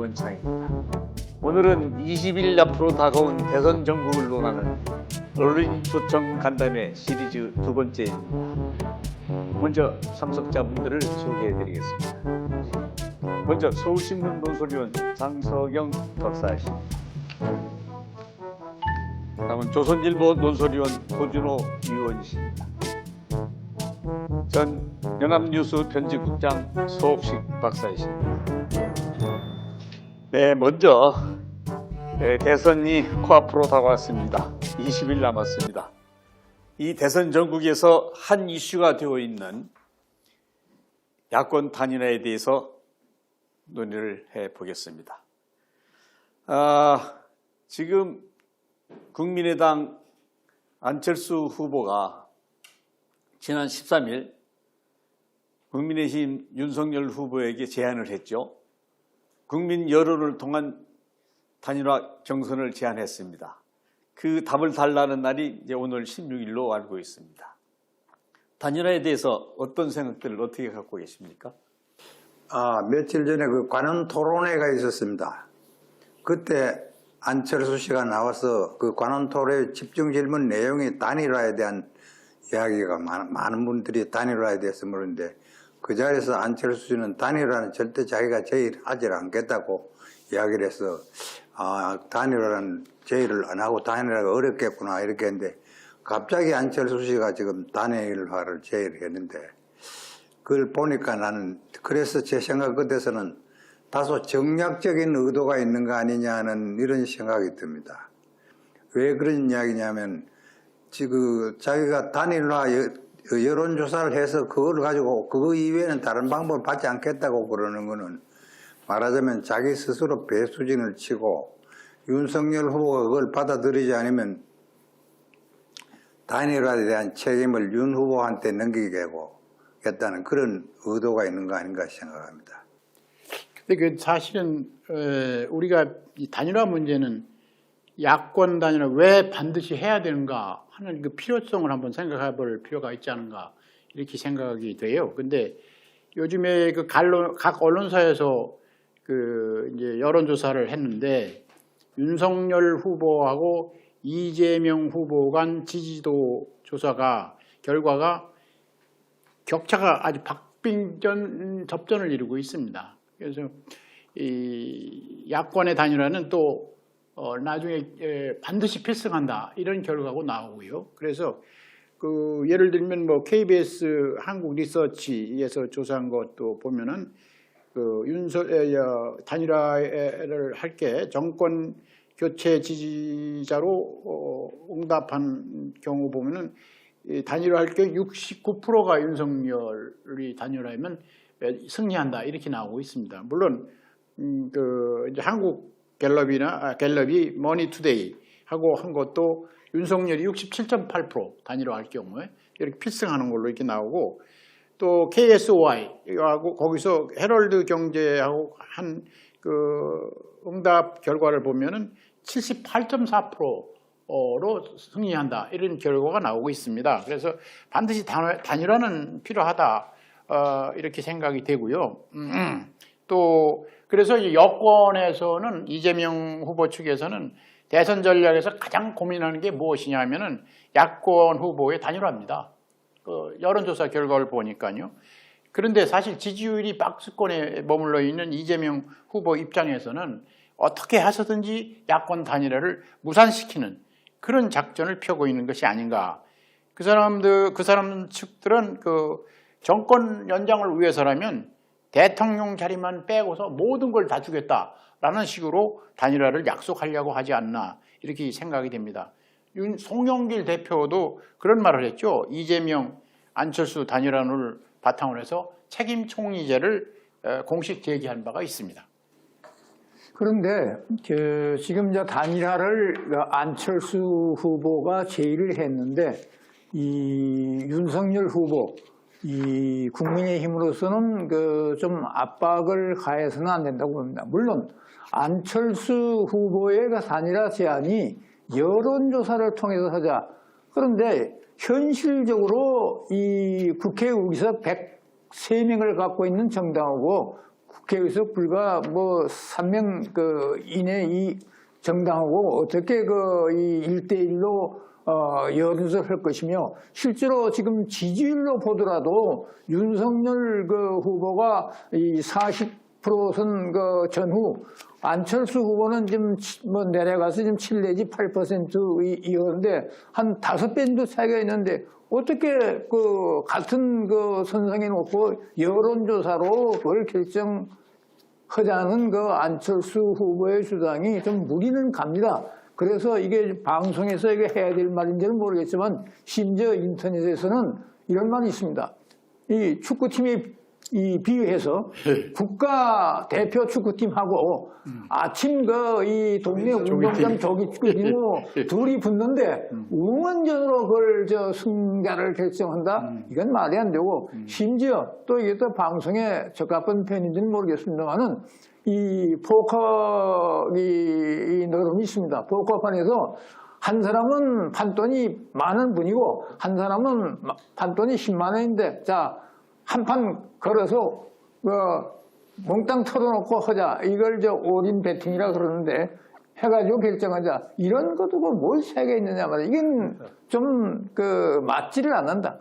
김원창입니다. 오늘은 20일 앞으로 다가온 대선 전국을 논하는 언론인초청 간담회 시리즈 두 번째입니다. 먼저 참석자분들을 소개해드리겠습니다. 먼저 서울신문 논설위원 장석영 박사십니다. 다음은 조선일보 논설위원 고준호 의원이십니다. 전 연합뉴스 편집국장 소옥식 박사이십니다. 네, 먼저 대선이 코앞으로 다가왔습니다. 20일 남았습니다. 이 대선 전국에서 한 이슈가 되어 있는 야권 단일화에 대해서 논의를 해보겠습니다. 지금 국민의당 안철수 후보가 지난 13일 국민의힘 윤석열 후보에게 제안을 했죠. 국민 여론을 통한 단일화 경선을 제안했습니다. 그 답을 달라는 날이 이제 오늘 16일로 알고 있습니다. 단일화에 대해서 어떤 생각들을 어떻게 갖고 계십니까? 며칠 전에 그 관훈 토론회가 있었습니다. 그때 안철수 씨가 나와서 그 관훈 토론회 집중 질문 내용이 단일화에 대한 이야기가 많은 분들이 단일화에 대해서 물었는데 그 자리에서 안철수 씨는 단일화는 절대 자기가 제의하지 않겠다고 이야기를 해서 단일화는 제의를 안 하고 단일화가 어렵겠구나 이렇게 했는데 갑자기 안철수 씨가 지금 단일화를 제의를 했는데 그걸 보니까 나는 그래서 제 생각 끝에서는 다소 정략적인 의도가 있는 거 아니냐는 이런 생각이 듭니다. 왜 그런 이야기냐면 지금 자기가 단일화 여론조사를 해서 그걸 가지고 그거 이외에는 다른 방법을 받지 않겠다고 그러는 거는 말하자면 자기 스스로 배수진을 치고 윤석열 후보가 그걸 받아들이지 않으면 단일화에 대한 책임을 윤 후보한테 넘기겠다는 그런 의도가 있는 거 아닌가 생각합니다. 근데 그 사실은 우리가 이 단일화 문제는 야권 단일화 왜 반드시 해야 되는가 하는 그 필요성을 한번 생각해 볼 필요가 있지 않은가 이렇게 생각이 돼요. 근데 요즘에 그 각 언론사에서 그 이제 여론조사를 했는데 윤석열 후보하고 이재명 후보 간 지지도 조사가 결과가 격차가 아주 박빙전 접전을 이루고 있습니다. 그래서 이 야권의 단일화는 또 나중에 반드시 필승한다 이런 결과가 나오고요. 그래서 그 예를 들면 뭐 KBS 한국 리서치에서 조사한 것도 보면은 그 단일화를 할게 정권 교체 지지자로 응답한 경우 보면은 단일화 할게 69%가 윤석열이 단일화하면 승리한다 이렇게 나오고 있습니다. 물론 그 이제 한국 갤럽이 머니투데이 하고 한 것도 윤석열이 67.8% 단일화할 경우에 이렇게 필승하는 걸로 이렇게 나오고 또 KSOI하고 거기서 헤럴드 경제하고 한 그 응답 결과를 보면은 78.4%로 승리한다 이런 결과가 나오고 있습니다. 그래서 반드시 단일화는 필요하다 이렇게 생각이 되고요. 또 그래서 여권에서는 이재명 후보 측에서는 대선 전략에서 가장 고민하는 게 무엇이냐 하면은 야권 후보의 단일화입니다. 그 여론조사 결과를 보니까요. 그런데 사실 지지율이 박스권에 머물러 있는 이재명 후보 입장에서는 어떻게 해서든지 야권 단일화를 무산시키는 그런 작전을 펴고 있는 것이 아닌가. 그 사람 측들은 그 정권 연장을 위해서라면 대통령 자리만 빼고서 모든 걸 다 주겠다라는 식으로 단일화를 약속하려고 하지 않나 이렇게 생각이 됩니다. 송영길 대표도 그런 말을 했죠. 이재명, 안철수 단일화를 바탕으로 해서 책임 총리제를 공식 제기한 바가 있습니다. 그런데 지금 이제 단일화를 안철수 후보가 제의를 했는데 이 윤석열 후보 이 국민의힘으로서는 좀 압박을 가해서는 안 된다고 봅니다. 물론 안철수 후보의 단일화 제안이 여론조사를 통해서 하자. 그런데 현실적으로 이 국회 의석 103명을 갖고 있는 정당하고 국회에서 불과 뭐 3명 이내 이 정당하고 어떻게 이 1대1로 여론조사를 할 것이며 실제로 지금 지지율로 보더라도 윤석열 후보가 이 40%선 전후 안철수 후보는 지금 뭐 내려가서 지금 7 내지 8%이었는데 한 5배 정도 차이가 있는데 어떻게 같은 선상에 놓고 여론조사로 그걸 결정하자는 안철수 후보의 주장이 좀 무리는 갑니다. 그래서 이게 방송에서 이게 해야 될 말인지는 모르겠지만 심지어 인터넷에서는 이런 말이 있습니다. 이 축구팀에 비유해서 국가 대표 축구팀하고 아침 이 동네 운동장 조기 축구팀으로 둘이 붙는데 응원전으로 그걸 승자를 결정한다? 이건 말이 안 되고 심지어 또 이게 또 방송에 적합한 편인지는 모르겠습니다만은 이 포커 이 너름이 있습니다. 포커판에서 한 사람은 판돈이 많은 분이고 한 사람은 판돈이 10만 원인데 자 한 판 걸어서 몽땅 털어놓고 하자. 이걸 올인 배팅이라 그러는데 해가지고 결정하자. 이런 것도 뭘 세계 있느냐 말이야. 이건 좀 맞지를 않는다.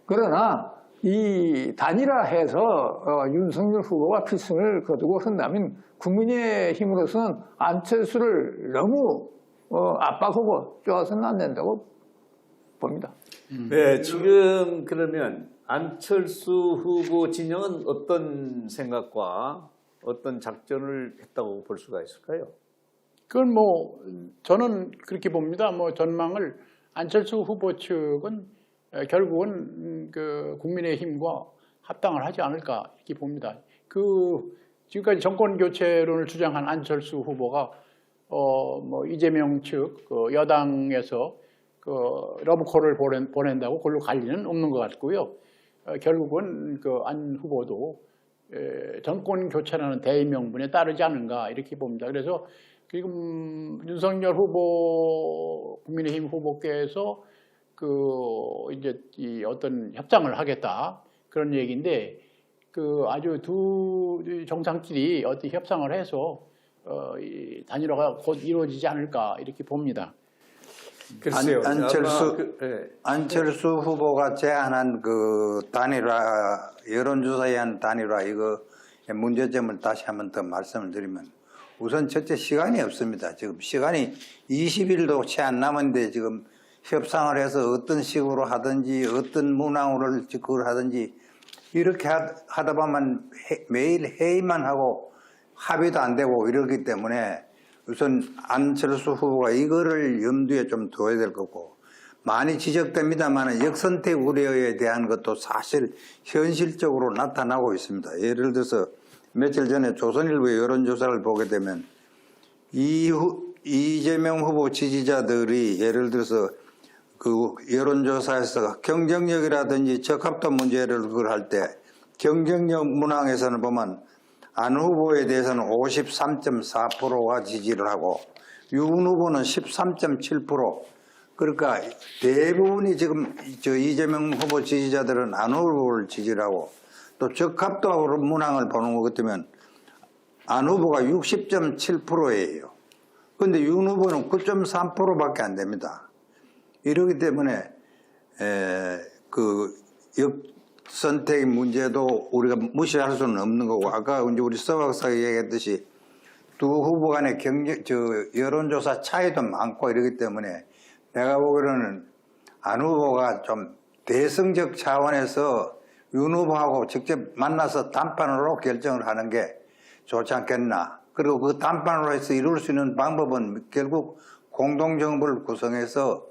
그러나 이 단일화해서 윤석열 후보가 필승을 거두고 한다면 국민의힘으로서는 안철수를 너무 압박하고 쪼아서는 안 된다고 봅니다. 네, 지금 그러면 안철수 후보 진영은 어떤 생각과 어떤 작전을 했다고 볼 수가 있을까요? 그건 저는 그렇게 봅니다. 전망을 안철수 후보 측은 결국은 국민의힘과 합당을 하지 않을까 이렇게 봅니다. 지금까지 정권 교체론을 주장한 안철수 후보가 이재명 측 여당에서 러브콜을 보낸다고 그걸로 갈 리는 없는 것 같고요. 결국은 안 후보도 정권 교체라는 대의명분에 따르지 않은가 이렇게 봅니다. 그래서 지금 윤석열 후보, 국민의힘 후보께서 이제 어떤 협상을 하겠다 그런 얘기인데 아주 두 정상끼리 어떤 협상을 해서 단일화가 곧 이루어지지 않을까 이렇게 봅니다. 글쎄요. 안철수 후보가 제안한 단일화, 여론조사에 의한 단일화, 이거 문제점을 다시 한번 더 말씀을 드리면 우선 첫째 시간이 없습니다. 지금 시간이 20일도 채 안 남았는데 지금 협상을 해서 어떤 식으로 하든지 어떤 문항으로 그걸 하든지 이렇게 하다 보면 매일 회의만 하고 합의도 안 되고 이러기 때문에 우선 안철수 후보가 이거를 염두에 좀 둬야 될 거고 많이 지적됩니다만 역선택 우려에 대한 것도 사실 현실적으로 나타나고 있습니다. 예를 들어서 며칠 전에 조선일보의 여론조사를 보게 되면 이재명 후보 지지자들이 예를 들어서 여론조사에서 경쟁력이라든지 적합도 문제를 그걸 할 때 경쟁력 문항에서는 보면 안 후보에 대해서는 53.4%가 지지를 하고 윤 후보는 13.7%. 그러니까 대부분이 지금 이재명 후보 지지자들은 안 후보를 지지를 하고 또 적합도 문항을 보는 것 같으면 안 후보가 60.7%예요. 그런데 윤 후보는 9.3%밖에 안 됩니다. 이러기 때문에 선택의 문제도 우리가 무시할 수는 없는 거고 아까 이제 우리 서 박사가 얘기했듯이 두 후보 간의 여론조사 차이도 많고 이러기 때문에 내가 보기로는 안 후보가 좀 대승적 차원에서 윤 후보하고 직접 만나서 단판으로 결정을 하는 게 좋지 않겠나. 그리고 그 단판으로 해서 이룰 수 있는 방법은 결국 공동정부를 구성해서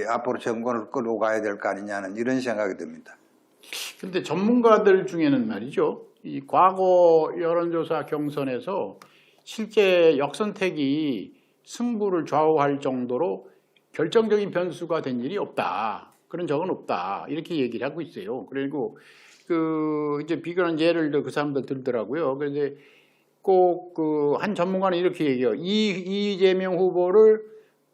앞으로 정권을 끌고 가야 될 거 아니냐는 이런 생각이 듭니다. 그런데 전문가들 중에는 말이죠. 이 과거 여론조사 경선에서 실제 역선택이 승부를 좌우할 정도로 결정적인 변수가 된 일이 없다. 그런 적은 없다. 이렇게 얘기를 하고 있어요. 그리고 이제 비교한 예를 그 사람들 들더라고요. 그런데 꼭 한 전문가는 이렇게 얘기해요. 이재명 후보를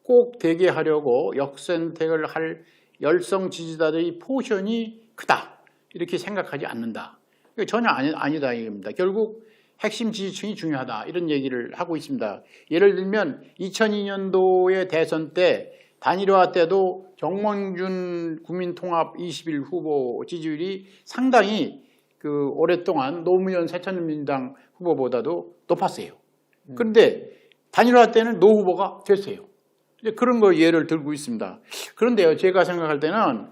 꼭 되게 하려고 역선택을 할 열성 지지자들의 포션이 크다. 이렇게 생각하지 않는다. 이거 전혀 아니다 이겁니다. 결국 핵심 지지층이 중요하다 이런 얘기를 하고 있습니다. 예를 들면 2002년도의 대선 때 단일화 때도 정몽준 국민통합 21 후보 지지율이 상당히 그 오랫동안 노무현 새천년민당 후보보다도 높았어요. 그런데 단일화 때는 노 후보가 됐어요. 그런 거 예를 들고 있습니다. 그런데요, 제가 생각할 때는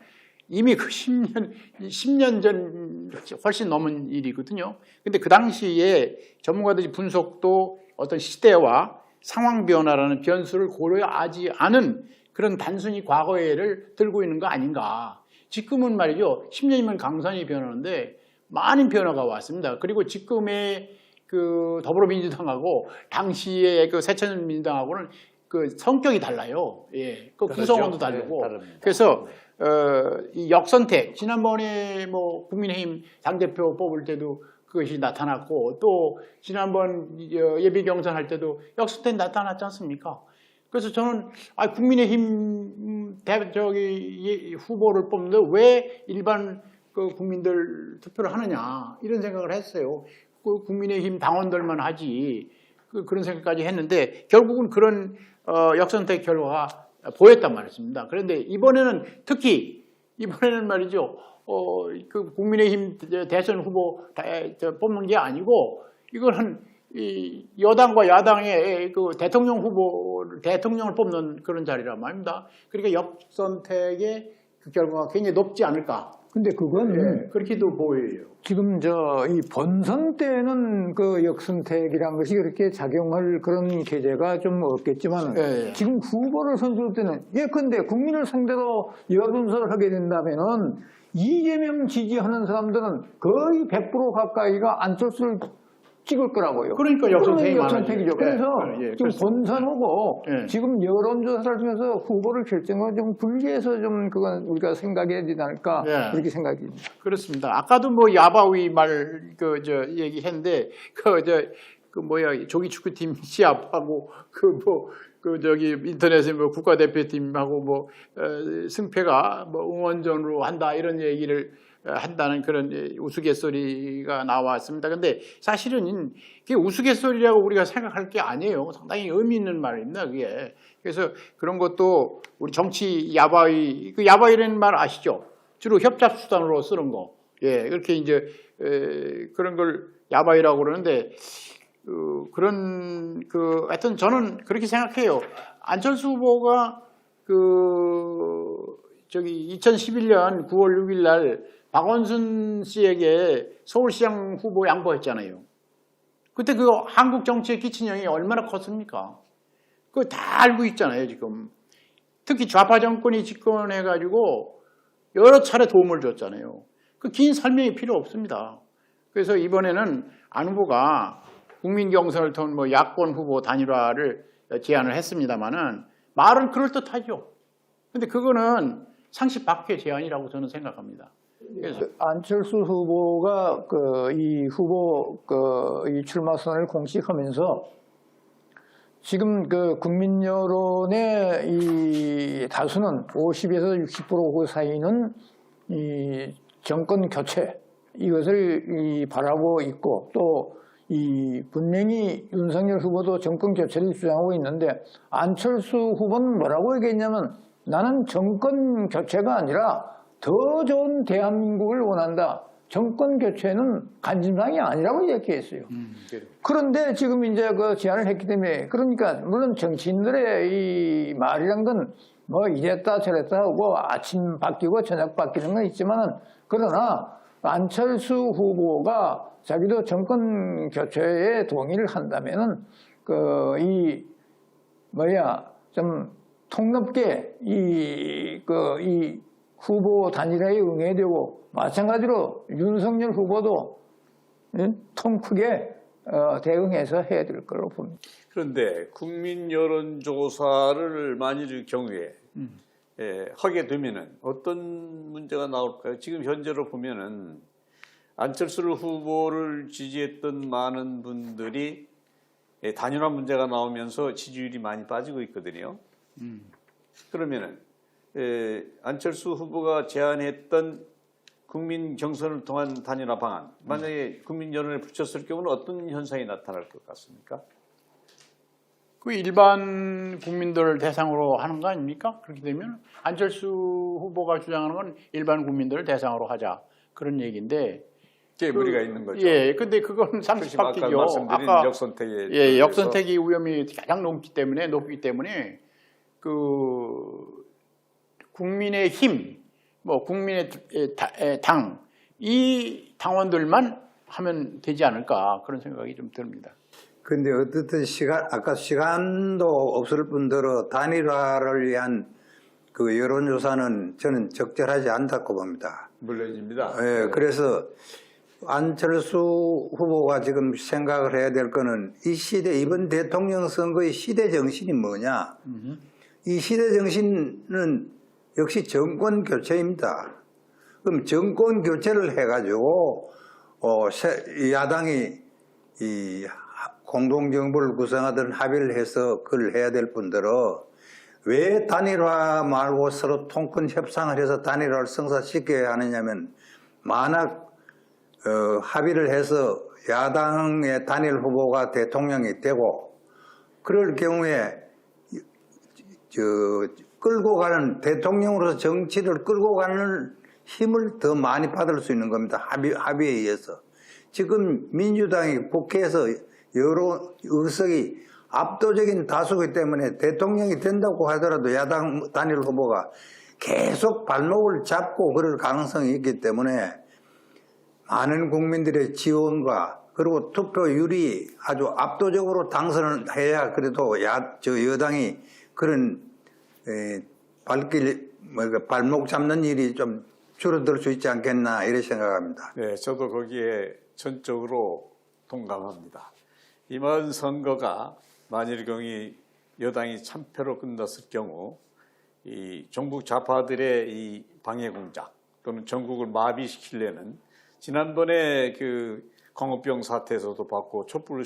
이미 그 10년 전 훨씬 넘은 일이거든요. 근데 그 당시에 전문가들이 분석도 어떤 시대와 상황 변화라는 변수를 고려하지 않은 그런 단순히 과거에를 들고 있는 거 아닌가. 지금은 말이죠. 10년이면 강산이 변하는데 많은 변화가 왔습니다. 그리고 지금의 그 더불어민주당하고 당시의 그 새천년민주당하고는 그 성격이 달라요. 예, 그 구성원도 다르고. 네, 그래서 이 역선택 지난번에 뭐 국민의힘 당대표 뽑을 때도 그것이 나타났고 또 지난번 예비 경선할 때도 역선택 나타났지 않습니까? 그래서 저는 국민의힘 후보를 뽑는데 왜 일반 그 국민들 투표를 하느냐 이런 생각을 했어요. 그 국민의힘 당원들만 하지 그런 생각까지 했는데 결국은 그런 역선택 결과가 보였단 말입니다. 그런데 이번에는 특히 이번에는 말이죠. 그 국민의힘 대선 후보 뽑는 게 아니고 이거는 이 여당과 야당의 그 대통령을 뽑는 그런 자리란 말입니다. 그러니까 역선택의 그 결과가 굉장히 높지 않을까. 근데 그건 그렇게도 보여요. 지금 이 본선 때는 그 역선택이란 것이 그렇게 작용할 그런 계제가 좀 없겠지만 지금 후보를 선출할 때는 근데 국민을 상대로 여론조사를 하게 된다면은 이재명 지지하는 사람들은 거의 100% 가까이가 안철수를 찍을 거라고요. 그러니까 역선택이죠. 그래서 지금 그렇습니다. 본선 후보 지금 여론조사를 통해서 후보를 결정하고 좀 분리해서 좀 그건 우리가 생각해야 되지 않을까 그렇게 생각이 듭니다. 그렇습니다. 아까도 뭐 야바위 얘기했는데 조기 축구팀 시합하고 인터넷에 뭐 국가대표팀하고 승패가 응원전으로 한다 이런 얘기를 한다는 그런 우스갯소리가 나왔습니다. 근데 사실은 그게 우스갯소리라고 우리가 생각할 게 아니에요. 상당히 의미 있는 말입니다. 그게. 그래서 그런 것도 우리 정치 야바위, 그 야바위라는 말 아시죠? 주로 협잡 수단으로 쓰는 거. 그렇게 이제 그런 걸 야바위라고 그러는데 하여튼 저는 그렇게 생각해요. 안철수 후보가 2011년 9월 6일 날 박원순 씨에게 서울시장 후보 양보했잖아요. 그때 그 한국 정치에 끼친 영향이 얼마나 컸습니까? 그거 다 알고 있잖아요, 지금. 특히 좌파 정권이 집권해가지고 여러 차례 도움을 줬잖아요. 그 긴 설명이 필요 없습니다. 그래서 이번에는 안 후보가 국민 경선을 통한 야권 후보 단일화를 제안을 했습니다만은 말은 그럴듯하죠. 근데 그거는 상식 밖의 제안이라고 저는 생각합니다. 그래서 안철수 후보가 이 후보 이 출마 선언을 공식하면서 지금 국민 여론의 이 다수는 50에서 60% 사이는 이 정권 교체 이것을 바라고 있고 또 분명히 윤석열 후보도 정권 교체를 주장하고 있는데 안철수 후보는 뭐라고 얘기했냐면 나는 정권 교체가 아니라 더 좋은 대한민국을 원한다. 정권 교체는 간짐상이 아니라고 얘기했어요. 그런데 지금 이제 그 제안을 했기 때문에 그러니까 물론 정치인들의 이 말이란 건 이랬다 저랬다 하고 아침 바뀌고 저녁 바뀌는 건 있지만은 그러나 안철수 후보가 자기도 정권 교체에 동의를 한다면은 좀 통넓게 이 후보 단일화에 응해되고 마찬가지로 윤석열 후보도 통 크게 대응해서 해야 될 거라고 봅니다. 그런데 국민 여론조사를 만일 경우에 하게 되면은 어떤 문제가 나올까요? 지금 현재로 보면은 안철수 후보를 지지했던 많은 분들이 단일화 문제가 나오면서 지지율이 많이 빠지고 있거든요. 그러면은 안철수 후보가 제안했던 국민 경선을 통한 단일화 방안, 만약에 국민 여론에 붙였을 경우는 어떤 현상이 나타날 것 같습니까? 그 일반 국민들을 대상으로 하는 거 아닙니까? 그렇게 되면 안철수 후보가 주장하는 건 일반 국민들을 대상으로 하자 그런 얘기인데 그게 무리가 있는 거죠. 예, 근데 그건 아까 30바퀴죠. 말씀드린 역선택에 예, 역선택이 위험이 가장 높기 때문에 그 국민의 힘, 뭐 국민의 당, 이 당원들만 하면 되지 않을까 그런 생각이 좀 듭니다. 근데 어떻든 아까 시간도 없을 뿐더러 단일화를 위한 그 여론조사는 저는 적절하지 않다고 봅니다. 물론입니다. 예, 그래서 안철수 후보가 지금 생각을 해야 될 거는 이 시대, 이번 대통령 선거의 시대 정신이 뭐냐? 이 시대 정신은 역시 정권 교체입니다. 그럼 정권 교체를 해가지고 야당이 이 공동정부를 구성하든 합의를 해서 그걸 해야 될 뿐더러 왜 단일화 말고 서로 통큰 협상을 해서 단일화를 성사시켜야 하느냐면 만약 합의를 해서 야당의 단일 후보가 대통령이 되고 그럴 경우에 끌고 가는 대통령으로서 정치를 끌고 가는 힘을 더 많이 받을 수 있는 겁니다. 합의에 의해서. 지금 민주당이 국회에서 여러 의석이 압도적인 다수이기 때문에 대통령이 된다고 하더라도 야당 단일 후보가 계속 발목을 잡고 그럴 가능성이 있기 때문에 많은 국민들의 지원과 그리고 투표율이 아주 압도적으로 당선을 해야 그래도 여당이 그런 발목 잡는 일이 좀 줄어들 수 있지 않겠나 이렇게 생각합니다. 네, 저도 거기에 전적으로 동감합니다. 이번 선거가 만일 경우 여당이 참패로 끝났을 경우 이 종북 좌파들의 이 방해 공작 또는 전국을 마비시키려는 지난번에 그 광우병 사태에서도 봤고 촛불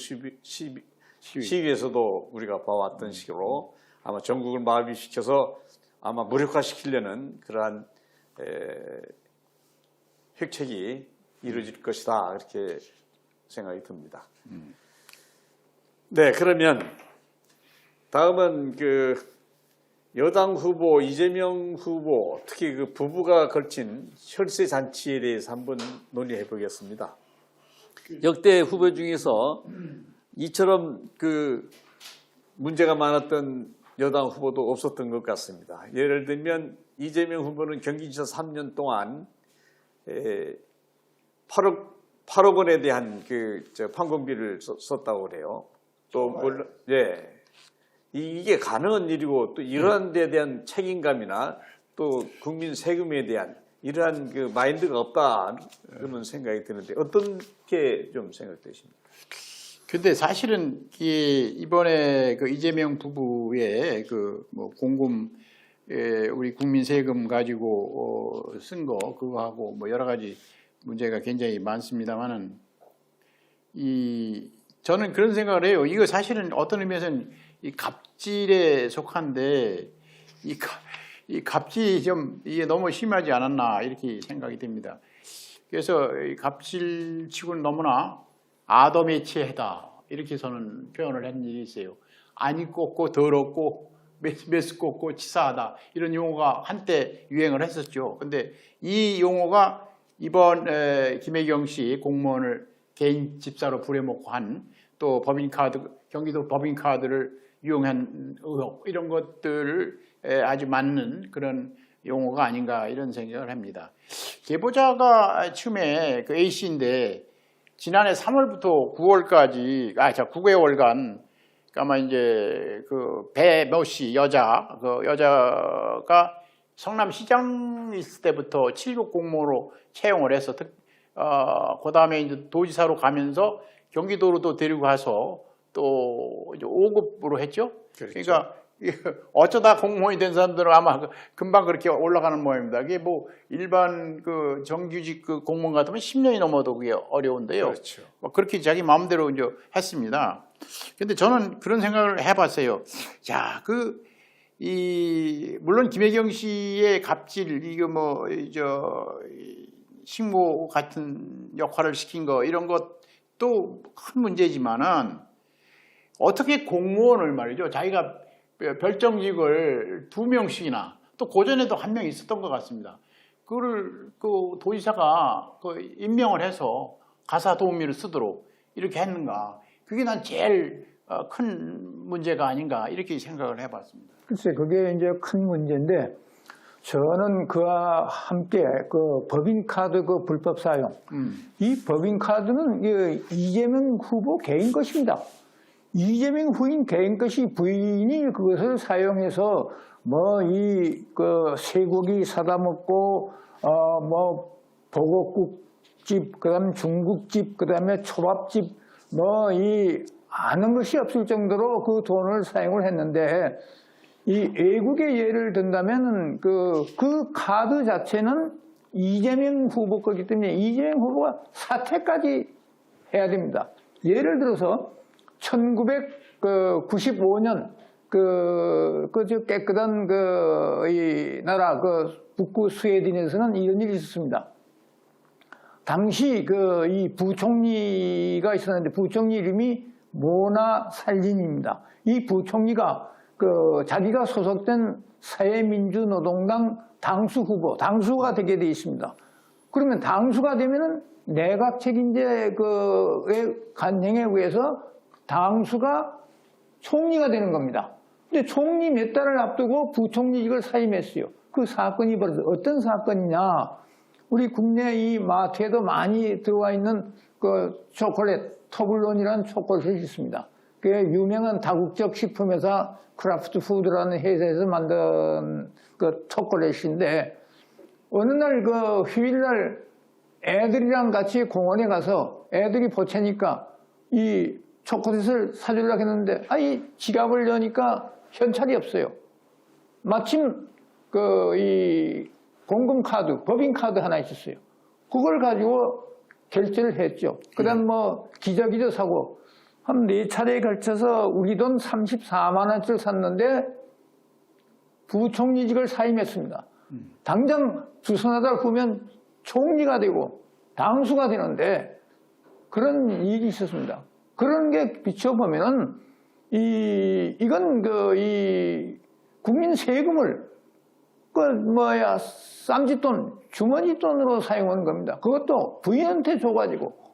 시위에서도 우리가 봐왔던 식으로 아마 전국을 마비시켜서 아마 무력화시키려는 그러한 획책이 이루어질 것이다 이렇게 생각이 듭니다. 네, 그러면 다음은 그 여당 후보 이재명 후보 특히 그 부부가 걸친 혈세 잔치에 대해서 한번 논의해 보겠습니다. 역대 후보 중에서 이처럼 그 문제가 많았던 여당 후보도 없었던 것 같습니다. 예를 들면 이재명 후보는 경기지사 3년 동안 8억 원에 대한 그 판공비를 썼다고 그래요. 또 물론 이게 가능한 일이고 또 이러한 데 대한 책임감이나 또 국민 세금에 대한 이러한 그 마인드가 없다 그런 생각이 드는데 어떻게 좀 생각되십니까? 근데 사실은 이번에 그 이재명 부부의 그 뭐 공금 우리 국민 세금 가지고 쓴 거 그거하고 뭐 여러 가지 문제가 굉장히 많습니다만은 저는 그런 생각을 해요. 이거 사실은 어떤 의미에서는 이 갑질에 속한데 이 갑질이 좀 이게 너무 심하지 않았나 이렇게 생각이 됩니다. 그래서 이 갑질치고는 너무나 아더매치하다 이렇게 저는 표현을 한 일이 있어요. 안이 꽂고 더럽고 메스 꽂고 치사하다 이런 용어가 한때 유행을 했었죠. 근데 이 용어가 이번 김혜경 씨 공무원을 개인 집사로 부려먹고 한 또 법인카드 경기도 법인카드를 이용한 의혹 이런 것들을 아주 맞는 그런 용어가 아닌가 이런 생각을 합니다. 계보자가 처음에 그 A씨인데 지난해 3월부터 9월까지 9개월간 아마 이제 그 배모씨 여자가 성남시장 있을 때부터 7급 공무원으로 채용을 해서 그 다음에 이제 도지사로 가면서 경기도로도 데리고 가서 또 이제 5급으로 했죠. 그렇죠. 그러니까 어쩌다 공무원이 된 사람들은 아마 금방 그렇게 올라가는 모양입니다. 이게 뭐 일반 그 정규직 그 공무원 같으면 10년이 넘어도 그게 어려운데요. 그렇죠. 그렇게 자기 마음대로 이제 했습니다. 근데 저는 그런 생각을 해봤어요. 자, 물론 김혜경 씨의 갑질, 이거 식모 같은 역할을 시킨 거 이런 것도 큰 문제지만은 어떻게 공무원을 말이죠. 자기가 별정직을 2명씩이나 또 고전에도 1명 있었던 것 같습니다. 그거를 그 도지사가 임명을 해서 가사 도우미를 쓰도록 이렇게 했는가. 그게 난 제일 큰 문제가 아닌가 이렇게 생각을 해봤습니다. 글쎄, 그게 이제 큰 문제인데 저는 그와 함께 그 법인카드 그 불법 사용, 이 법인카드는 이재명 후보 개인 것입니다. 이재명 후인 개인 것이 부인이 그것을 사용해서 뭐 그 쇠고기 사다 먹고 뭐 보곡국집, 그다음 중국집, 그다음에 초밥집 뭐 이 아는 것이 없을 정도로 그 돈을 사용을 했는데 이 외국의 예를 든다면 그 카드 자체는 이재명 후보 거기 때문에 이재명 후보가 사퇴까지 해야 됩니다. 예를 들어서 1995년 저 깨끗한 이 나라 북구 스웨덴에서는 이런 일이 있었습니다. 당시 이 부총리가 있었는데 부총리 이름이 모나 살린입니다. 이 부총리가 자기가 소속된 사회민주노동당 당수 후보, 당수가 되게 되어 있습니다. 그러면 당수가 되면은 내각 책임제의 간행에 의해서 당수가 총리가 되는 겁니다. 근데 총리 몇 달을 앞두고 부총리직을 사임했어요. 그 사건이 벌어서 어떤 사건이냐? 우리 국내 이 마트에도 많이 들어와 있는 초콜릿, 터블론이라는 초콜릿이 있습니다. 그게 유명한 다국적 식품회사 크라프트 푸드라는 회사에서 만든 초콜릿인데 어느 날 휴일날 애들이랑 같이 공원에 가서 애들이 보채니까 이 초콜릿을 사주려고 했는데 이 지갑을 여니까 현찰이 없어요. 마침 이 공금카드, 법인카드 하나 있었어요. 그걸 가지고 결제를 했죠. 그 다음 뭐 기저귀도 사고 한 4차례에 걸쳐서 우리 돈 34만 원짜리를 샀는데 부총리직을 사임했습니다. 당장 두서너 달 후면 총리가 되고 당수가 되는데 그런 일이 있었습니다. 그런 게 비춰보면은 이건 이 국민 세금을 쌈짓돈, 주머니돈으로 사용하는 겁니다. 그것도 부인한테 줘가지고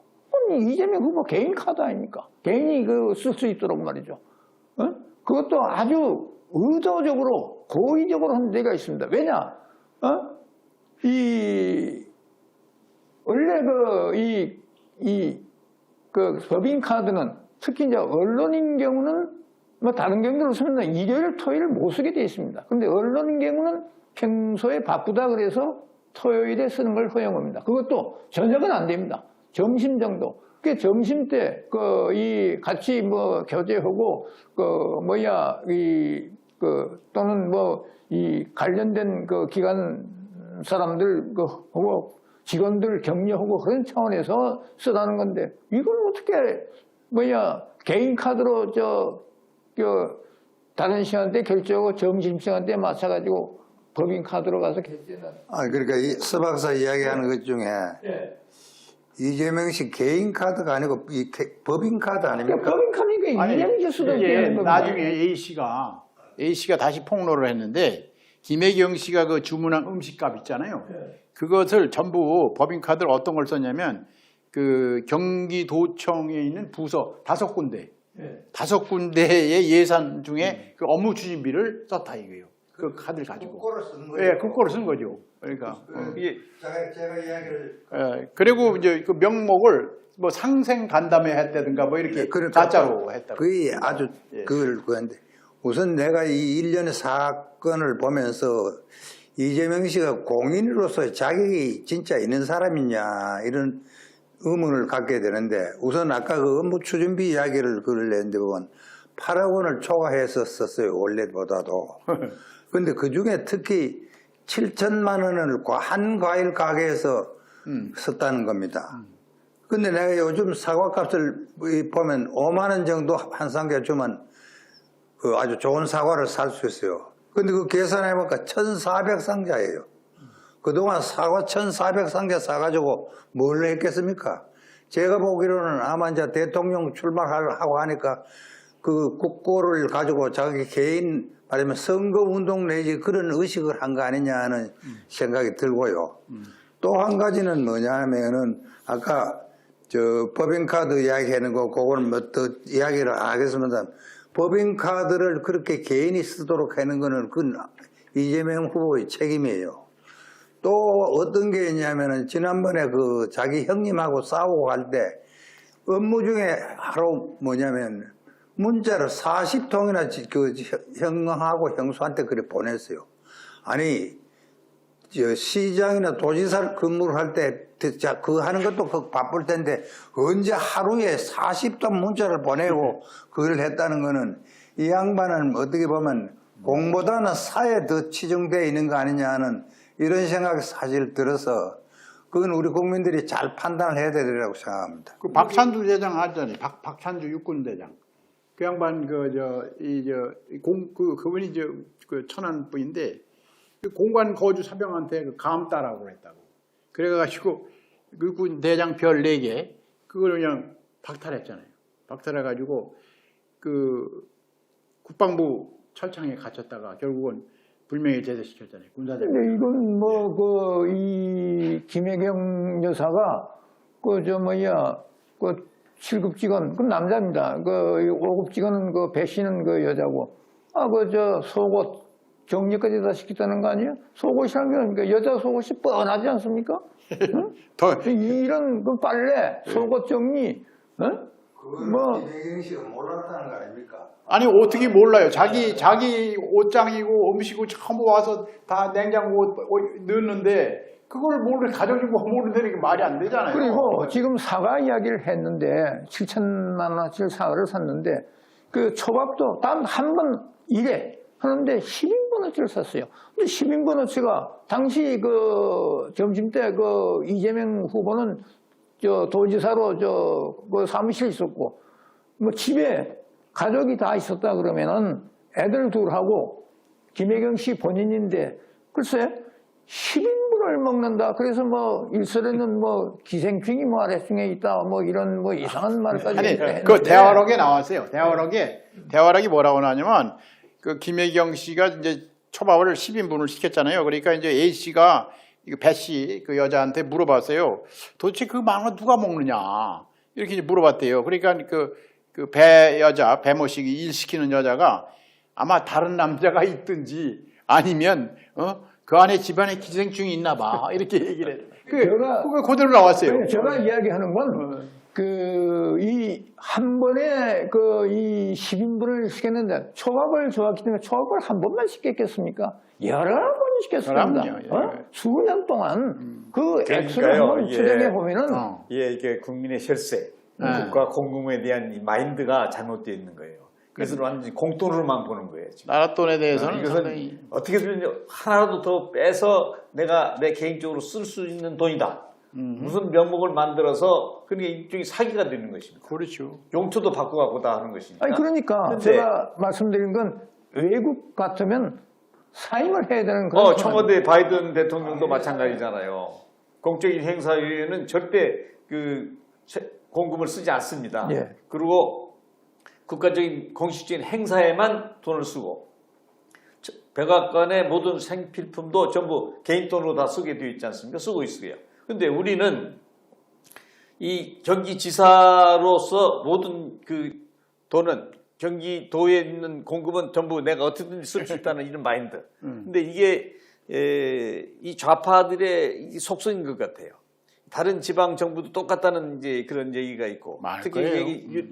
이재명 후보 개인 카드 아닙니까? 개인이 쓸 수 있도록 말이죠. 그것도 아주 의도적으로 고의적으로 한 데가 있습니다. 왜냐? 원래 법인 카드는 특히 이제 언론인 경우는 뭐 다른 경우로 쓰면 일요일, 토요일 못 쓰게 되어 있습니다. 그런데 언론인 경우는 평소에 바쁘다 그래서 토요일에 쓰는 걸 허용합니다. 그것도 저녁은 안 됩니다. 점심 정도. 그 점심 때 같이 뭐 교제하고 또는 뭐 이 관련된 기관 사람들 하고 직원들 격려하고 그런 차원에서 쓰라는 건데 이걸 어떻게 개인 카드로 다른 시간대 결제하고 점심 시간대 맞춰가지고 법인 카드로 가서 결제는. 그러니까 서 박사 이야기하는 것 중에 네. 이재명 씨 개인 카드가 아니고 법인 카드 아닙니까? 법인 카드니까 이재명 씨도 되는 겁니다. 나중에 A씨가 다시 폭로를 했는데 김혜경 씨가 주문한 음식값 있잖아요. 네. 그것을 전부 법인카드를 어떤 걸 썼냐면 경기도청에 있는 부서 5군데, 네. 5군데의 예산 중에 그 업무 추진비를 썼다 이거예요. 그 카드를 가지고. 국고를 쓰는 거죠. 예, 국고를 쓴 거죠. 그러니까 이게 제가 이야기를 그리고 이제 그 명목을 뭐 상생 간담회 했다든가 뭐 이렇게 가짜로 했다. 그게 아주 그런데 우선 내가 이 일련의 사건을 보면서 이재명 씨가 공인으로서 자격이 진짜 있는 사람이냐 이런 의문을 갖게 되는데 우선 아까 업무 추진비 이야기를 냈는데 보면 8억 원을 초과했었어요. 원래보다도. 그런데 그중에 특히 7천만 원을 한 과일 가게에서 썼다는 겁니다. 근데 내가 요즘 사과값을 보면 5만 원 정도 한 상자 주면 아주 좋은 사과를 살 수 있어요. 근데 그 계산해보니까 1,400상자예요. 그동안 사과 1,403개 사가지고 뭘 했겠습니까? 제가 보기로는 아마 이제 대통령 출마하고 하니까 그 국고를 가지고 자기 개인 말하면 선거운동 내지 그런 의식을 한 거 아니냐 하는 생각이 들고요. 또 한 가지는 뭐냐면은 아까 저 법인카드 이야기하는 거 그거는 뭐 더 이야기를 안 하겠습니다. 법인카드를 그렇게 개인이 쓰도록 하는 거는 그건 이재명 후보의 책임이에요. 또 어떤 게 있냐면은 지난번에 그 자기 형님하고 싸우고 갈 때 업무 중에 하루 뭐냐면 문자를 40통이나 그 형하고 형수한테 그래 보냈어요. 아니 저 시장이나 도지사 근무를 할 때 그 하는 것도 그 바쁠 텐데 언제 하루에 40통 문자를 보내고 그걸 했다는 거는 이 양반은 어떻게 보면 공보다는 사에 더 치중되어 있는 거 아니냐 하는 이런 생각이 사실 들어서 그건 우리 국민들이 잘 판단을 해야 되리라고 생각합니다. 그 박찬주 대장 하잖아요. 박찬주 육군대장. 그 양반 그분이 그 천안 분인데 그 공관 거주 사병한테 그 감따라고 했다고. 그래가지고 육군 대장 별 4개 그걸 그냥 박탈했잖아요. 박탈해가지고 그 국방부 철창에 갇혔다가 결국은 불명예 제대시켰잖아요. 군사대장. 근데 이건 뭐 이 김혜경 여사가 그 7급 직원 그 남자입니다. 그 5급 직원은 그 배 씨는 그 여자고 속옷 정리까지 다 시켰다는 거 아니에요? 속옷이라는 게 여자 속옷이 뻔하지 않습니까? 응? 이런 그 빨래, 속옷 정리, 그건 김혜경 씨가 몰랐다는 거 아닙니까? 아니 어떻게 몰라요? 자기 옷장이고 음식이고 전부 와서 다 냉장고 넣었는데 그걸 가져주고 모르는 게 말이 안 되잖아요. 그리고 지금 사과 이야기를 했는데 7천만 원어치 사과를 샀는데 그 초밥도 단 한 번 일에 하는데 10인분어치를 샀어요. 근데 10인분어치가 당시 그 점심때 그 이재명 후보는 저 도지사로 그 사무실에 있었고 뭐 집에 가족이 다 있었다 그러면은 애들 둘하고 김혜경 씨 본인인데 글쎄 10인분을 먹는다. 그래서 뭐 일설에는 뭐 기생충이 뭐 아래층에 있다. 뭐 이런 뭐 이상한 말까지 아니 했는데 그 대화록에 나왔어요. 대화록이 뭐라고 나냐면 그 김혜경 씨가 이제 초밥을 10인분을 시켰잖아요. 그러니까 이제 A 씨가 배 씨 그 여자한테 물어봤어요. 도대체 그 많은 거 누가 먹느냐 이렇게 이제 물어봤대요. 그러니까 그 배 여자 배모 씨 일 시키는 여자가 아마 다른 남자가 있든지 아니면 그 안에 집안에 기생충이 있나 봐. 이렇게 얘기를 해요. 그게 그대로 나왔어요. 제가 이야기하는 건 이 한 번에 이 10인분을 시켰는데 초밥을 좋아했기 때문에 초밥을 한 번만 시켰겠습니까? 여러 번 시켰습니다. 그럼요. 수년 동안 그 액수를 한번 추정해 보면은 이게 국민의 혈세, 국가 공공에 대한 이 마인드가 잘못되어 있는 거예요. 그래서 완전히 공돈으로만 보는 거예요. 지금. 나라 돈에 대해서는 이것은 상당히 어떻게든 하나라도 더 빼서 내가 내 개인적으로 쓸 수 있는 돈이다. 무슨 명목을 만들어서 그게 일종의 사기가 되는 것입니다. 그렇죠. 용토도 바꿔갖고다 하는 것입니다. 아니 그러니까 제가 말씀드린 건 외국 같으면 사임을 해야 되는 그런 청와대 바이든 대통령도 마찬가지잖아요. 공적인 행사에는 절대 그 공금을 쓰지 않습니다. 예. 그리고 국가적인 공식적인 행사에만 돈을 쓰고 백악관의 모든 생필품도 전부 개인 돈으로 다 쓰게 되어 있지 않습니까? 쓰고 있어요. 근데 우리는 이 경기지사로서 모든 그 돈은 경기도에 있는 공급은 전부 내가 어떻게든지 쓸 수 있다는 이런 마인드. 근데 이게 이 좌파들의 속성인 것 같아요. 다른 지방 정부도 똑같다는 이제 그런 얘기가 있고, 특히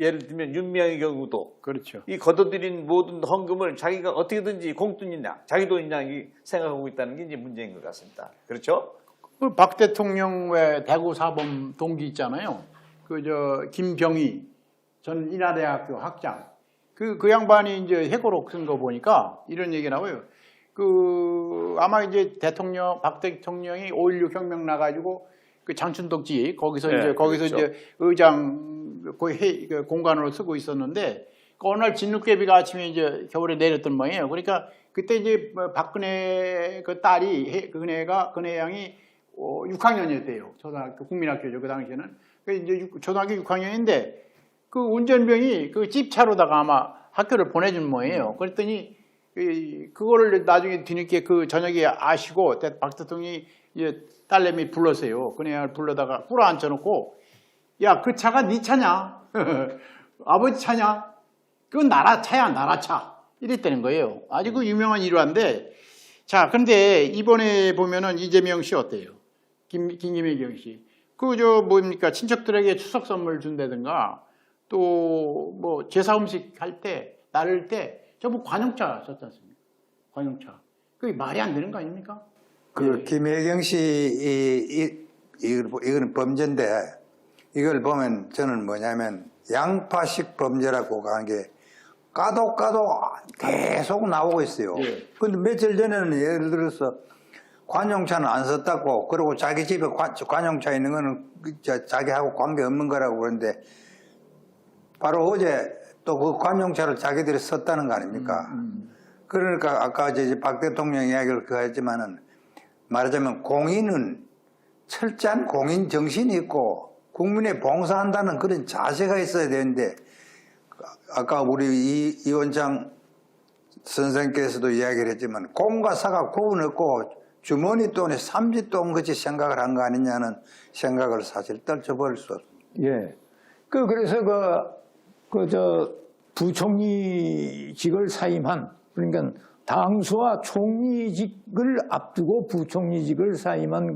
예를 들면 윤미향의 경우도 그렇죠. 이 걷어들인 모든 헌금을 자기가 어떻게든지 공돈이냐, 자기 돈이냐 생각하고 있다는 게 이제 문제인 것 같습니다. 그렇죠? 박 대통령 외 대구 사범 동기 있잖아요. 김병희 전 인하대학교 학장. 그 양반이 이제 회고록 쓴 거 보니까 이런 얘기 나와요. 아마 이제 박 대통령이 5.16 혁명 나가지고 그 장춘덕지 거기서 그렇죠. 이제 의장 공간으로 쓰고 있었는데 어느 날 진흙개비가 아침에 이제 겨울에 내렸던 모양이에요. 그러니까 그때 이제 뭐 박근혜 그 딸이 근혜 양이 6학년이었대요. 초등학교 국민학교죠 그 당시에는. 그 이제 초등학교 6학년인데 그 운전병이 그 집차로다가 아마 학교를 보내준 모예요. 그랬더니 그거를 나중에 뒤늦게 그 저녁에 아시고 박 대통령이 이제 딸내미 불렀어요. 근혜 양을 불러다가 끌어앉혀놓고 야, 그 차가 네 차냐? 아버지 차냐? 그건 나라 차야, 나라 차. 이랬다는 거예요. 아주 그 유명한 일화인데, 자, 근데 이번에 보면은 이재명 씨 어때요? 김기명 씨. 뭡니까? 친척들에게 추석 선물 준다든가, 또 뭐 제사 음식 할 때, 나를 때, 전부 관용차 썼지 않습니까? 관용차. 그게 말이 안 되는 거 아닙니까? 그 김혜경 씨, 이거는 범죄인데, 이걸 보면 저는 뭐냐면 양파식 범죄라고 하는 게 까도 계속 나오고 있어요. 예. 근데 며칠 전에는 예를 들어서 관용차는 안 썼다고, 그리고 자기 집에 관용차 있는 거는 자기하고 관계없는 거라고 그러는데 바로 어제 또 그 관용차를 자기들이 썼다는 거 아닙니까? 그러니까 아까 이제 박 대통령 이야기를 했지만은 말하자면 공인은 철저한 공인 정신이 있고 국민에 봉사한다는 그런 자세가 있어야 되는데, 아까 우리 이 원장 선생께서도 이야기를 했지만 공과 사가 구분 없고 주머니 돈에 삼지돈 같이 생각을 한 거 아니냐는 생각을 사실 떨쳐버릴 수 없습니다. 예. 그래서 부총리직을 사임한, 그러니까 당수와 총리직을 앞두고 부총리직을 사임한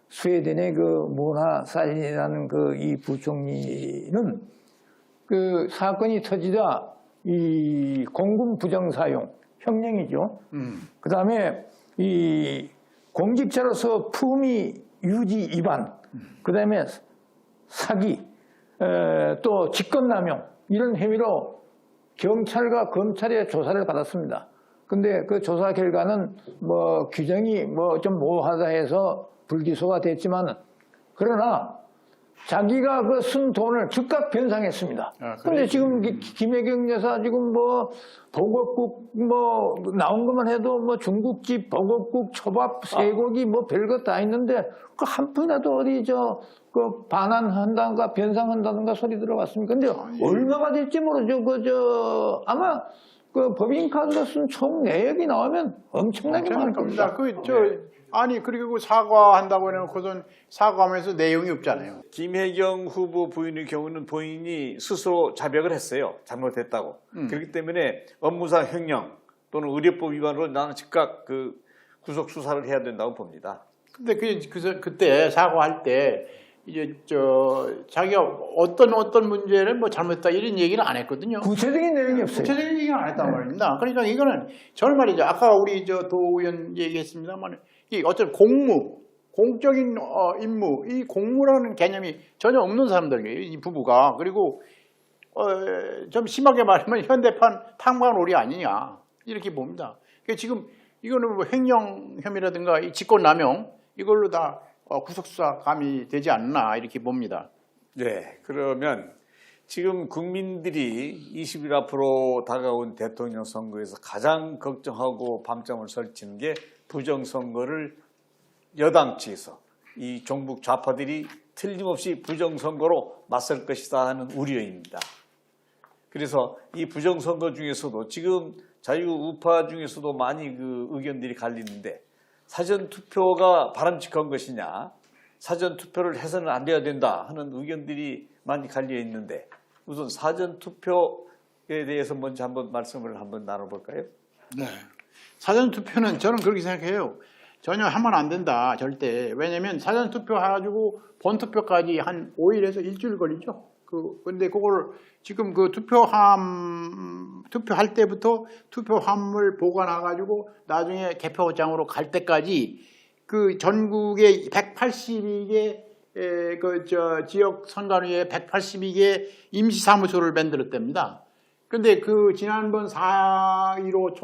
스웨덴의 모나살린이라는 이 부총리는 사건이 터지자 이 공군 부정 사용 형량이죠. 그 다음에 이 공직자로서 품위 유지 위반, 그 다음에 사기, 또 직권남용 이런 혐의로 경찰과 검찰의 조사를 받았습니다. 근데 그 조사 결과는 규정이 좀 모호하다 해서 불기소가 됐지만, 그러나 자기가 쓴 돈을 즉각 변상했습니다. 근데 지금 김혜경 여사 지금 보곡국 나온 것만 해도 중국집 보곡국 초밥 쇠고기 별것 다 있는데 한 푼이라도 어디 반환한다든가 변상한다든가 소리 들어봤습니까? 근데 얼마가 될지 모르죠. 아마 법인카드로 쓴 총 내역이 나오면 엄청나게 많을 겁니다. 아니, 그리고 사과한다고 해놓고선 사과하면서 내용이 없잖아요. 김혜경 후보 부인의 경우는 본인이 스스로 자백을 했어요. 잘못했다고. 그렇기 때문에 업무상 횡령 또는 의료법 위반으로 나는 즉각 구속 수사를 해야 된다고 봅니다. 근데 그때 사과할 때 이제 자기가 어떤 문제를 잘못했다 이런 얘기는 안 했거든요. 구체적인 내용이 없어요. 구체적인 얘기는 안 했단 말입니다. 그러니까 이거는 저는 말이죠. 아까 우리 도 의원 얘기했습니다만, 이 어떤 공적인 임무, 이 공무라는 개념이 전혀 없는 사람들이에요. 이 부부가. 그리고 좀 심하게 말하면 현대판 탕방놀이 아니냐 이렇게 봅니다. 그러니까 지금 이거는 횡령 혐의라든가 이 직권남용 이걸로 다 구속수사 감이 되지 않나 이렇게 봅니다. 네, 그러면 지금 국민들이 20일 앞으로 다가온 대통령 선거에서 가장 걱정하고 밤잠을 설치는 게 부정선거를 여당치에서 이 종북 좌파들이 틀림없이 부정선거로 맞설 것이다 하는 우려입니다. 그래서 이 부정선거 중에서도 지금 자유우파 중에서도 많이 의견들이 갈리는데, 사전투표가 바람직한 것이냐, 사전투표를 해서는 안 돼야 된다 하는 의견들이 많이 갈려 있는데, 우선 사전투표에 대해서 먼저 한번 말씀을 나눠볼까요? 네. 사전투표는 저는 그렇게 생각해요. 전혀 하면 안 된다, 절대. 왜냐면 사전투표 해가지고 본투표까지 한 5일에서 일주일 걸리죠. 근데 그걸 지금 투표할 때부터 투표함을 보관해가지고 나중에 개표장으로 갈 때까지 전국의 182개 지역 선관위에 182개 임시사무소를 만들었답니다. 근데 지난번 4.15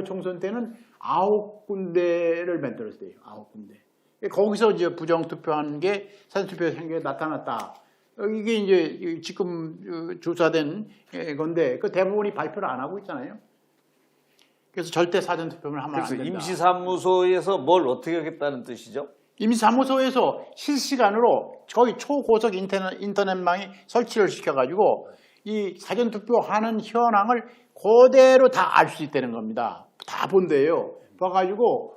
총선 때는 9군데를 만들었어요. 9군데. 거기서 이제 부정투표한 게 사전투표에 생겨 나타났다. 이게 이제 지금 조사된 건데, 대부분이 발표를 안 하고 있잖아요. 그래서 절대 사전 투표를 하면 안 그래서 된다. 임시사무소에서 뭘 어떻게 하겠다는 뜻이죠? 임시사무소에서 실시간으로 거의 초고속 인터넷망이 설치를 시켜가지고 이 사전 투표하는 현황을 그대로 다 알 수 있다는 겁니다. 다 본대요. 봐가지고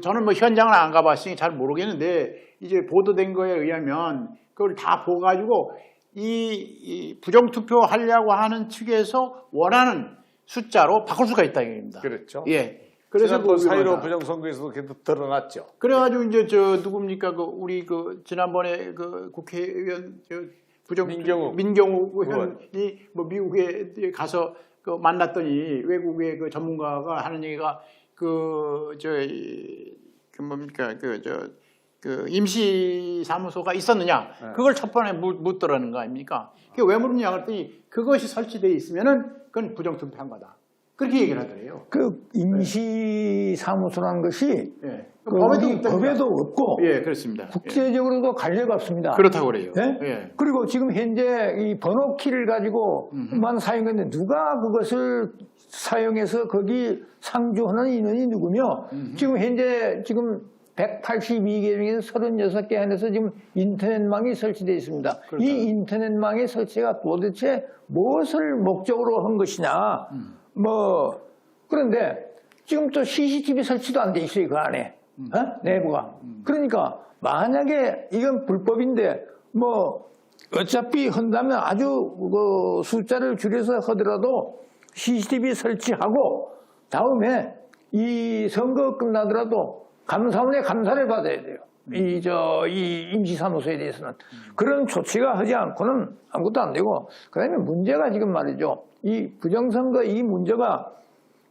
저는 뭐 현장을 안 가봤으니 잘 모르겠는데 이제 보도된 거에 의하면 그걸 다 보가지고 이 부정투표 하려고 하는 측에서 원하는 숫자로 바꿀 수가 있다 이겁니다. 그렇죠. 예. 그래서 지난번 4.15 부정선거에서도 계속 드러났죠. 그래가지고 이제 누굽니까 우리 지난번에 국회의원 민경욱 의원이 뭐 미국에 가서 만났더니 외국의 전문가가 하는 얘기가 임시사무소가 있었느냐 그걸 첫 번에 묻더라는 거 아닙니까? 그게 왜 묻느냐 그랬더니 그것이 설치되어 있으면은 그건 부정투표한 거다. 그렇게 얘기를 하더래요. 그 임시사무소라는 것이 예. 우리 법에도 없고 예, 그렇습니다. 국제적으로도 관례가 없습니다. 그렇다고 그래요. 예? 예. 그리고 지금 현재 이 번호키를 가지고만 사용했는데 누가 그것을 사용해서 거기 상주하는 인원이 누구며 지금 현재 182개 중에서 36개 안에서 지금 인터넷망이 설치되어 있습니다. 그렇다. 이 인터넷망의 설치가 도대체 무엇을 목적으로 한 것이냐. 그런데 지금 또 CCTV 설치도 안 돼 있어요, 그 안에. 내부가. 그러니까 만약에 이건 불법인데 어차피 한다면 아주 숫자를 줄여서 하더라도 CCTV 설치하고 다음에 이 선거 끝나더라도 감사원의 감사를 받아야 돼요. 이 임시사무소에 대해서는. 그런 조치가 하지 않고는 아무것도 안 되고, 그 다음에 문제가 지금 말이죠. 이 부정선거 이 문제가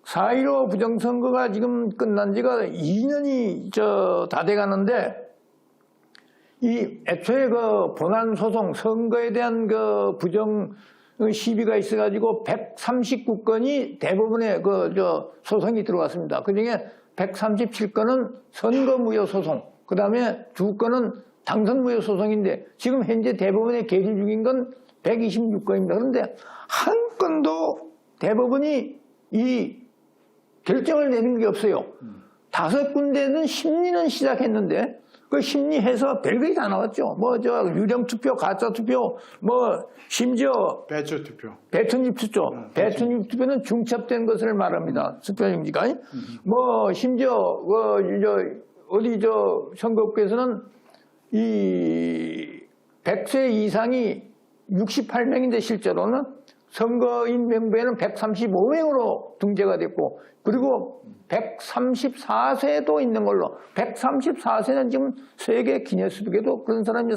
4.15 부정선거가 지금 끝난 지가 2년이 다 돼가는데, 애초에 본안소송, 선거에 대한 부정 시비가 있어가지고 139건이 대부분의 소송이 들어왔습니다. 그 중에 137건은 선거무효소송, 그 다음에 2건은 당선무효소송인데 지금 현재 대법원에 계류 중인 건 126건입니다. 그런데 한 건도 대법원이 이 결정을 내린 게 없어요. 5군데는 심리는 시작했는데 그 심리해서 별것이 다 나왔죠. 유령투표, 가짜투표, 심지어 배추투표. 배천입투표. 배천입투표는 중첩된 것을 말합니다. 투표용지가. 심지어 선거구에서는 이 100세 이상이 68명인데 실제로는 선거인 명부에는 135명으로 등재가 됐고, 그리고 134세도 있는 걸로, 134세는 지금 세계 기네스북에도 그런 사람이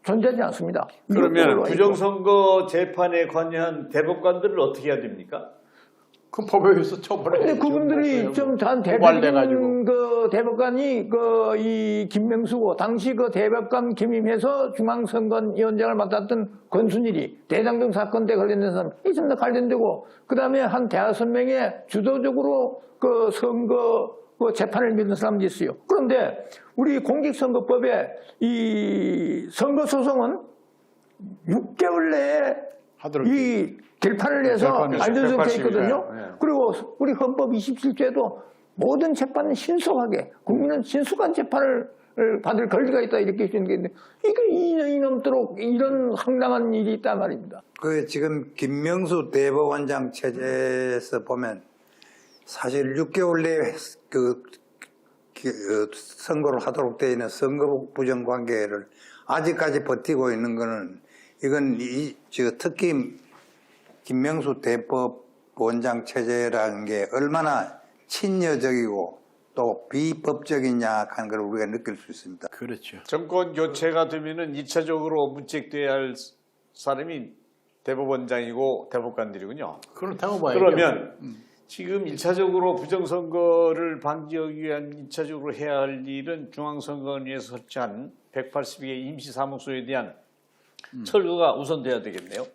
존재하지 않습니다. 그러면 부정선거 재판에 관여한 대법관들을 어떻게 해야 됩니까? 그 법에 의해서 처벌해. 근데 그분들이 단 대표적인 대법관이 이 김명수고, 당시 대법관 겸임해서 중앙선거위원장을 맡았던 권순일이 대장동 사건 때 관련된 사람 있습니다. 관련되고, 그 다음에 한 5명의 주도적으로 선거 재판을 믿는 사람도 있어요. 그런데 우리 공직선거법에 이 선거소송은 6개월 내에 이 결판을 해서 안전성 돼 있거든요. 그리고 우리 헌법 27조에도 모든 재판은 신속하게, 국민은 신속한 재판을 받을 권리가 있다 이렇게 주는 게 있는데 이게 2년이 넘도록 이런 황당한 일이 있단 말입니다. 지금 김명수 대법원장 체제에서 보면 사실 6개월 내에 선거를 하도록 되어 있는 선거 부정 관계를 아직까지 버티고 있는 거는 이건 특히 김명수 대법원장 체제라는 게 얼마나 친여적이고 또 비법적이냐 하는 걸 우리가 느낄 수 있습니다. 그렇죠. 정권 교체가 되면은 2차적으로 문책돼야 할 사람이 대법원장이고 대법관들이군요. 그렇다고 봐야죠. 그러면 지금 1차적으로 부정선거를 방지하기 위한 1차적으로 해야 할 일은 중앙선거위에서 설치한 182개 임시사무소에 대한 철거가 우선돼야 되겠네요.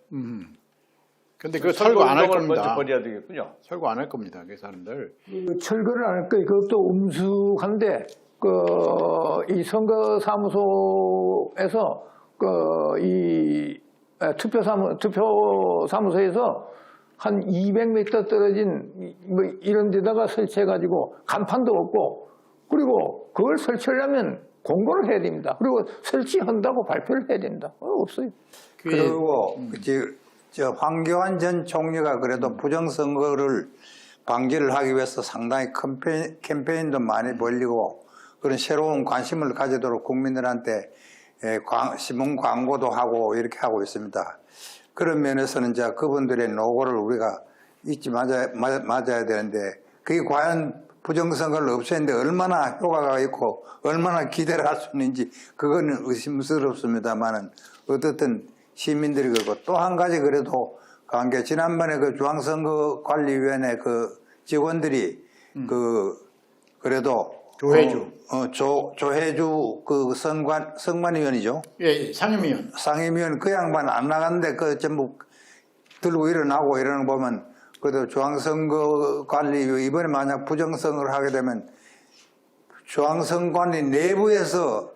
근데 그 철거 안 할 겁니다. 먼저 버려야 되겠군요. 철거 안 할 겁니다. 그 사람들. 철거를 안 할 거예요. 그것도 엄숙한데 이 선거사무소에서 투표사무소에서 한 200m 떨어진 뭐 이런 데다가 설치해가지고 간판도 없고 그리고 그걸 설치하려면 공고를 해야 됩니다. 그리고 설치한다고 발표를 해야 됩니다. 없어요. 그리고 저 황교안 전 총리가 그래도 부정선거를 방지를 하기 위해서 상당히 캠페인도 많이 벌리고 그런 새로운 관심을 가지도록 국민들한테 신문 광고도 하고 이렇게 하고 있습니다. 그런 면에서는 이제 그분들의 노고를 우리가 잊지 맞아야 되는데 그게 과연 부정선거를 없애는데 얼마나 효과가 있고 얼마나 기대를 할 수 있는지 그거는 의심스럽습니다만은 어떻든 시민들이 그렇고 또 한 가지 그래도 관계 지난번에 그 중앙선거관리위원회 그 직원들이 그래도 조혜주 조혜주 그 선관위원이죠. 예, 상임위원. 상임위원 그 양반 안 나갔는데 그 전부 들고 일어나고 이러는 거 보면 그래도 중앙선거관리 이번에 만약 부정선거를 하게 되면 중앙선거관리 내부에서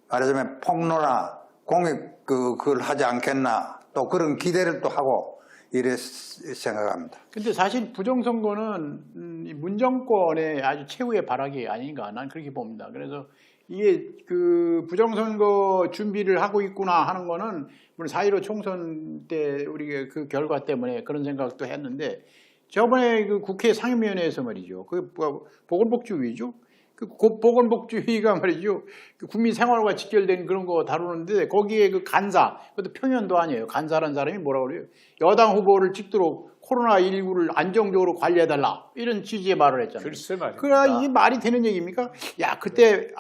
말하자면 폭로나 공익 그걸 하지 않겠나 또 그런 기대를 또 하고 이래 생각합니다. 근데 사실 부정선거는 이 문정권의 아주 최후의 발악이 아닌가 난 그렇게 봅니다. 그래서 이게 그 부정선거 준비를 하고 있구나 하는 거는 물론 4.15 총선 때 우리가 그 결과 때문에 그런 생각도 했는데 저번에 그 국회 상임위원회에서 말이죠. 그 보건복지위죠. 그 보건복지위가 말이죠. 그 국민 생활과 직결된 그런 거 다루는데 거기에 그 간사, 그것도 표현도 아니에요. 간사라는 사람이 뭐라고 그래요? 여당 후보를 찍도록 코로나19를 안정적으로 관리해달라. 이런 취지의 말을 했잖아요. 글쎄 말입니다. 그래, 이게 말이 되는 얘기입니까? 야, 그때,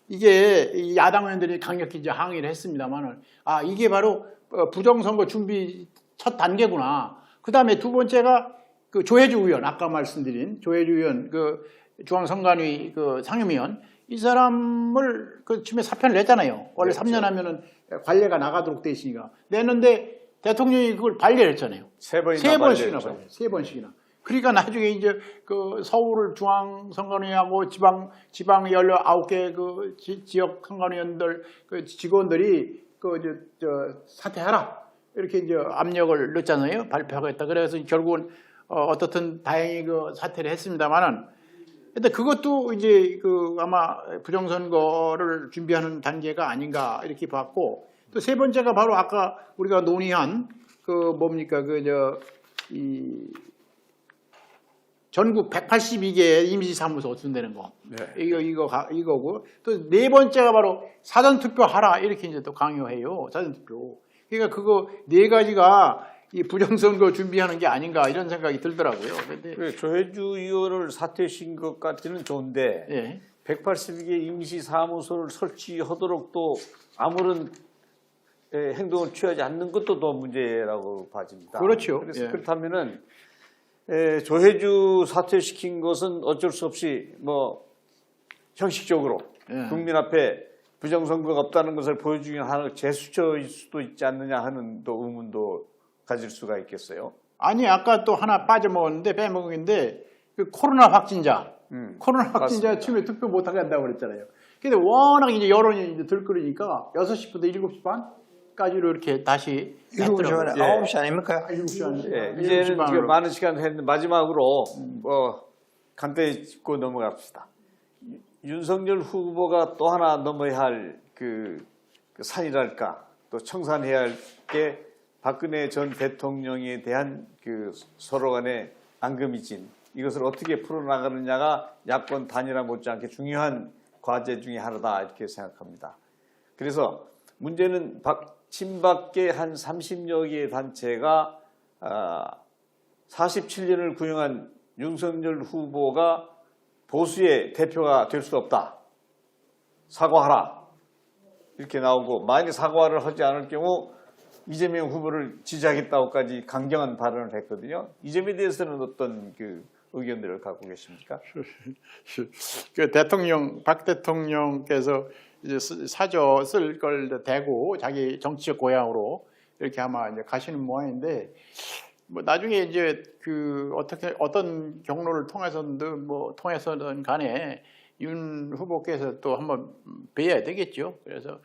이게 야당 의원들이 강력히 이제 항의를 했습니다만은, 이게 바로 부정선거 준비 첫 단계구나. 그 다음에 두 번째가 그 조혜주 의원, 아까 말씀드린 조혜주 의원, 그 중앙선관위 그 상임위원, 이 사람을 그 처음에 사표를 냈잖아요. 원래 그렇죠. 3년 하면은 관례가 나가도록 돼 있으니까. 냈는데 대통령이 그걸 발례를 했잖아요. 세 번씩이나 발례했죠. 세 번씩이나. 그러니까 나중에 이제 그 서울을 중앙선관위하고 지방 19개 그 지역 선관위원들 그 직원들이 저 사퇴하라. 이렇게 이제 압력을 넣었잖아요. 발표하겠다. 그래서 결국은 어떻든 다행히 그 사퇴를 했습니다만은 근데 그것도 이제 그 아마 부정선거를 준비하는 단계가 아닌가 이렇게 봤고 또 세 번째가 바로 아까 우리가 논의한 그 뭡니까 이 전국 182개 임시사무소 오픈되는 거 네. 이거고 또 네 번째가 바로 사전투표 하라 이렇게 이제 또 강요해요. 사전투표. 그러니까 그거 네 가지가 이 부정선거 준비하는 게 아닌가 이런 생각이 들더라고요. 근데 조혜주 의원을 사퇴신 것 같기는 좋은데 예. 182개 임시사무소를 설치하도록 또 아무런 행동을 취하지 않는 것도 더 문제라고 봐집니다. 그렇죠. 그래서 예. 그렇다면은 조혜주 사퇴시킨 것은 어쩔 수 없이 뭐 형식적으로 예. 국민 앞에 부정선거가 없다는 것을 보여주기 위한 하나의 제스처일 수도 있지 않느냐 하는 또 의문도 가질 수가 있겠어요. 아니 아까 또 하나 빠져먹었는데 빼먹은데 그 코로나 확진자 맞습니다. 처음에 투표 못하게 한다고 그랬잖아요. 근데 워낙 이제 여론이 이제 들끓으니까 6시부터 7시 반까지로 이렇게 다시 7시 반에 예. 9시 아닙니까? 7시 반. 예, 이제는 지금 많은 시간을 했는데 마지막으로 간단히 짚고 넘어갑시다. 윤석열 후보가 또 하나 넘어야 할 그 산이랄까 또 청산해야 할 게 박근혜 전 대통령에 대한 그 서로 간의 앙금이진 이것을 어떻게 풀어나가느냐가 야권 단일화 못지않게 중요한 과제 중에 하나다 이렇게 생각합니다. 그래서 문제는 친박계 한 30여 개의 단체가 47년을 구형한 윤석열 후보가 보수의 대표가 될 수 없다. 사과하라. 이렇게 나오고 만약 사과를 하지 않을 경우 이재명 후보를 지지하겠다고까지 강경한 발언을 했거든요. 이 점에 대해서는 어떤 그 의견들을 갖고 계십니까? 그 박 대통령께서 이제 사저 쓸 걸 대고 자기 정치적 고향으로 이렇게 아마 이제 가시는 모양인데 뭐 나중에 이제 그 어떤 경로를 통해서든 간에 윤 후보께서 또 한번 뵈야 되겠죠. 그래서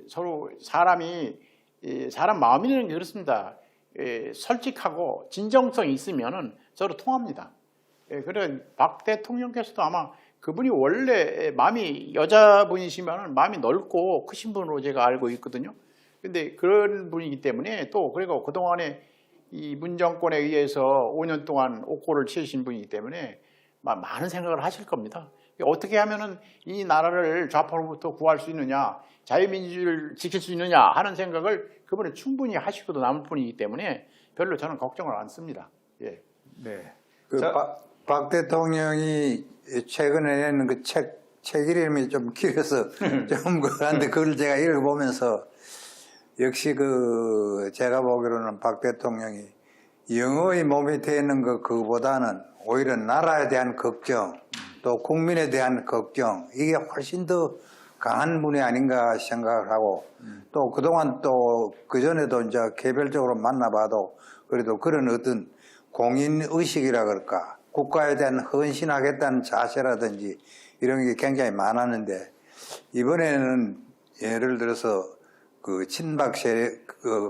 서로 사람 마음이라는 게 그렇습니다. 솔직하고 진정성이 있으면은 서로 통합니다. 그래 박 대통령께서도 아마 그분이 원래 마음이 여자분이시면은 마음이 넓고 크신 분으로 제가 알고 있거든요. 근데 그런 분이기 때문에 또 그리고 그동안에 이 문정권에 의해서 5년 동안 옥고를 치르신 분이기 때문에 많은 생각을 하실 겁니다. 어떻게 하면은 이 나라를 좌파로부터 구할 수 있느냐, 자유민주주의를 지킬 수 있느냐 하는 생각을 그분은 충분히 하시고도 남을 분이기 때문에 별로 저는 걱정을 안 씁니다. 예. 네. 박 대통령이 최근에 내는 그 책 이름이 좀 길어서 좀 그런데 그걸 제가 읽어보면서 역시 제가 보기로는 박 대통령이 영어의 몸이 되는 그거보다는 오히려 나라에 대한 걱정 또 국민에 대한 걱정 이게 훨씬 더 강한 분이 아닌가 생각을 하고 또 그동안 또 그전에도 이제 개별적으로 만나봐도 그래도 그런 어떤 공인의식이라 그럴까 국가에 대한 헌신하겠다는 자세라든지 이런 게 굉장히 많았는데 이번에는 예를 들어서 그 친박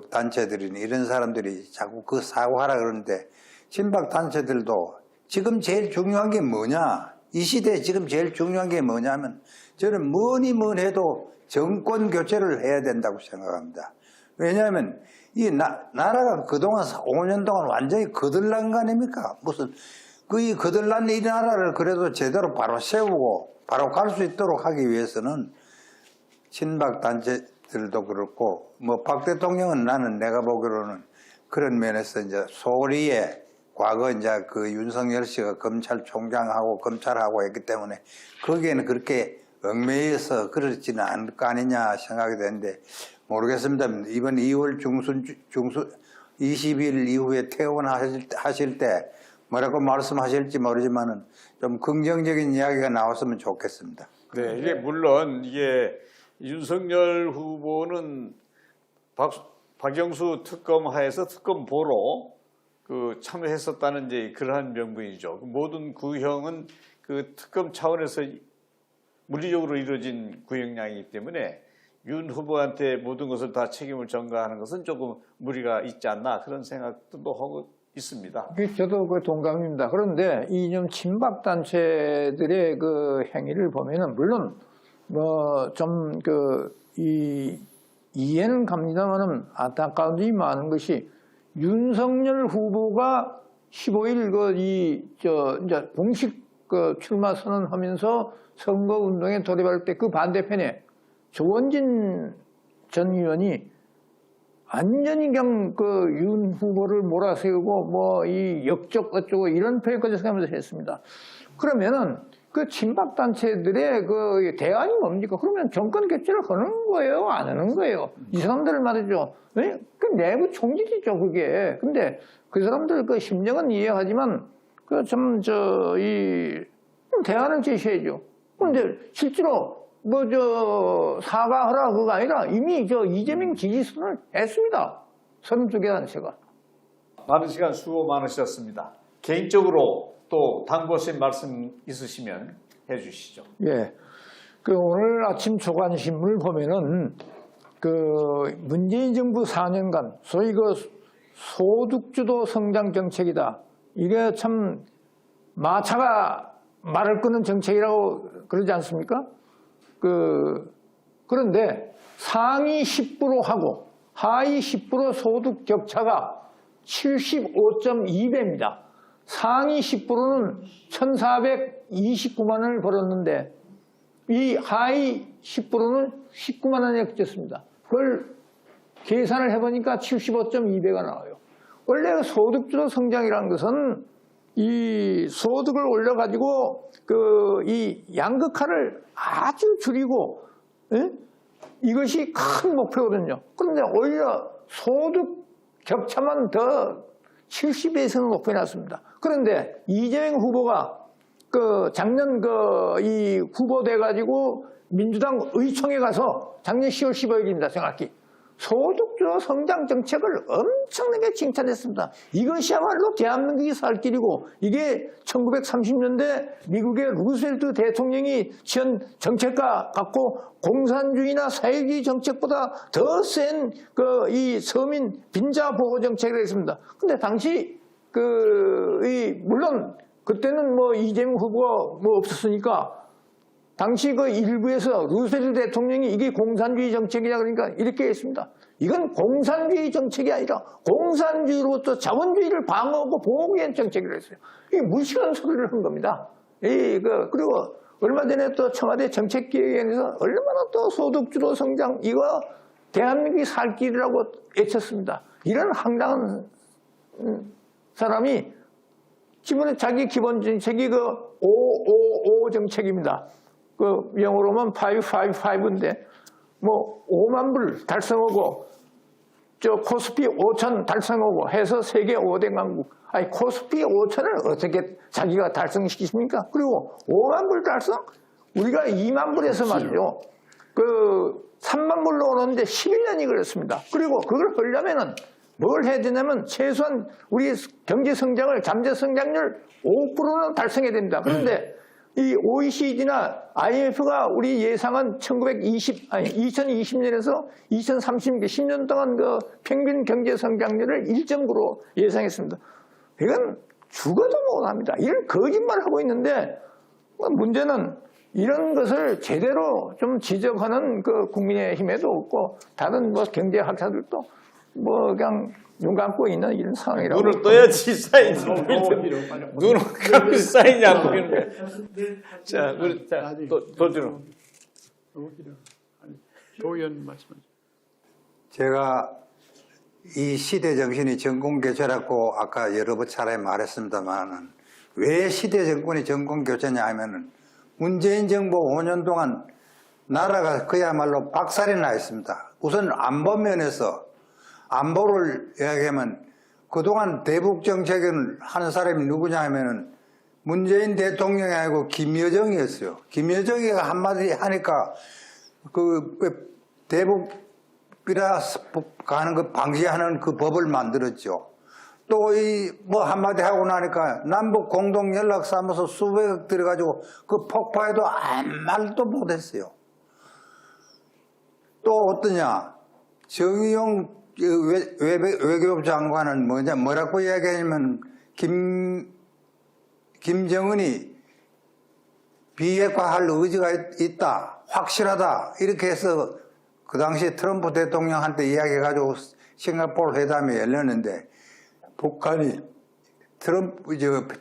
단체들이나 이런 사람들이 자꾸 그 사고하라 그러는데 친박 단체들도 지금 제일 중요한 게 뭐냐 이 시대에 지금 제일 중요한 게 뭐냐면 저는 뭐니 해도 정권 교체를 해야 된다고 생각합니다. 왜냐하면 이 나라가 그동안 5년 동안 완전히 거들난 거 아닙니까? 무슨 이 거들난 이 나라를 그래도 제대로 바로 세우고 바로 갈 수 있도록 하기 위해서는 친박 단체들도 그렇고 뭐 박 대통령은 내가 보기로는 그런 면에서 이제 소리에 과거 이제 그 윤석열 씨가 검찰총장하고 검찰하고 했기 때문에 거기에는 그렇게 얽매여서 그렇지는 않을 거 아니냐 생각이 되는데 모르겠습니다. 이번 2월 중순 20일 이후에 퇴원하실 때 뭐라고 말씀하실지 모르지만은 좀 긍정적인 이야기가 나왔으면 좋겠습니다. 네, 이게 물론 이게 윤석열 후보는 박영수 특검 하에서 특검 보러 참여했었다는 이제 그러한 명분이죠. 모든 구형은 그 특검 차원에서 물리적으로 이루어진 구형량이기 때문에 윤 후보한테 모든 것을 다 책임을 전가하는 것은 조금 무리가 있지 않나 그런 생각도 하고 있습니다. 저도 그 동감입니다. 그런데 이 좀 친박 단체들의 그 행위를 보면은 물론 뭐 좀 이해는 갑니다만은 안타까운 점이 많은 것이 윤석열 후보가 15일 이제 공식 출마 선언하면서 선거 운동에 돌입할 때 그 반대편에 조원진 전 의원이 완전히 그냥 윤 후보를 몰아세우고 뭐 이 역적 어쩌고 이런 표현까지 생각하면서 했습니다. 그러면은 그 친박 단체들의 그 대안이 뭡니까? 그러면 정권 교체를 하는 거예요? 안 하는 거예요? 이 사람들 말이죠. 왜? 그 내부 총질이죠, 그게. 근데 그 사람들 그 심정은 이해하지만 대안을 제시해야죠. 그런데 실제로 사과하라 그거 아니라 이미 이재명 지지선을 했습니다. 32개 단체가. 많은 시간 수고 많으셨습니다. 개인적으로 또 당부하신 말씀 있으시면 해주시죠. 예. 오늘 아침 조간신문을 보면은 문재인 정부 4년간 소위 소득주도 성장 정책이다. 이게 참 마차가 말을 끄는 정책이라고 그러지 않습니까? 그런데 상위 10%하고 하위 10% 소득 격차가 75.2배입니다. 상위 10%는 1,429만 원을 벌었는데 이 하위 10%는 19만 원에 그쳤습니다. 그걸 계산을 해보니까 75.2배가 나와요. 원래 소득주도 성장이라는 것은 이 소득을 올려가지고 이 양극화를 아주 줄이고 이것이 큰 목표거든요. 그런데 오히려 소득 격차만 더 70배 이상을 목표해놨습니다. 그런데 이재명 후보가 작년 이 후보 돼가지고 민주당 의총에 가서 작년 10월 15일입니다. 정확히. 소득주도 성장 정책을 엄청나게 칭찬했습니다. 이것이야말로 대한민국이 살 길이고 이게 1930년대 미국의 루스벨트 대통령이 취한 정책과 같고 공산주의나 사회주의 정책보다 더 센 이 서민 빈자 보호 정책을 했습니다. 근데 당시 물론 그때는 뭐 이재명 후보가 뭐 없었으니까 당시 그 일부에서 루스벨트 대통령이 이게 공산주의 정책이냐 그러니까 이렇게 했습니다. 이건 공산주의 정책이 아니라 공산주의로부터 자본주의를 방어하고 보호하기 위한 정책이라고 했어요. 이게 무식한 소리를 한 겁니다. 그리고 얼마 전에 또 청와대 정책기획위원회에서 얼마나 또 소득주도 성장 이거 대한민국이 살 길이라고 외쳤습니다. 이런 황당한 사람이 기본에 자기 기본 정책이 555 정책입니다. 영어로는 555인데 뭐 5만 불 달성하고 코스피 5천 달성하고 해서 세계 5대 강국. 아니 코스피 5천을 어떻게 자기가 달성시키십니까? 그리고 5만 불 달성? 우리가 2만 불에서 말이죠. 3만 불로 오는데 11년이 걸렸습니다. 그리고 그걸 하려면은 뭘 해야 되냐면 최소한 우리 경제 성장을 잠재 성장률 5%는 달성해야 됩니다. 그런데 이 OECD나 IMF가 우리 예상은 2020년에서 2030년 10년 동안 그 평균 경제 성장률을 1.9로 예상했습니다. 이건 죽어도 못합니다. 이런 거짓말을 하고 있는데 문제는 이런 것을 제대로 좀 지적하는 국민의힘에도 없고 다른 뭐 경제학자들도 뭐 그냥 눈 감고 있는 이런 상황이라고. 눈을 떠야지 사인이 눈을 감고 사인이 안 보이는 거야. 자, 도준호. 조 의원 말씀하세요. 제가 이 시대 정신이 정권 교체라고 아까 여러 차례 말했습니다만은 왜 시대 정권이 정권 교체냐 하면은 문재인 정부 5년 동안 나라가 그야말로 박살이 나 있습니다. 우선 안보 면에서 안보를 이야기하면 그동안 대북 정책을 하는 사람이 누구냐 하면은 문재인 대통령이 아니고 김여정이었어요. 김여정이가 한마디 하니까 대북이라 가는 거 방지하는 그 법을 만들었죠. 또 뭐 한마디 하고 나니까 남북 공동 연락사무소 수백억 들어가지고 그 폭파에도 아무 말도 못했어요. 또 어떠냐? 정의용 외교부 장관은 뭐라고 이야기하냐면 김정은이 비핵화할 의지가 있다, 확실하다 이렇게 해서 그 당시에 트럼프 대통령한테 이야기해가지고 싱가포르 회담이 열렸는데 북한이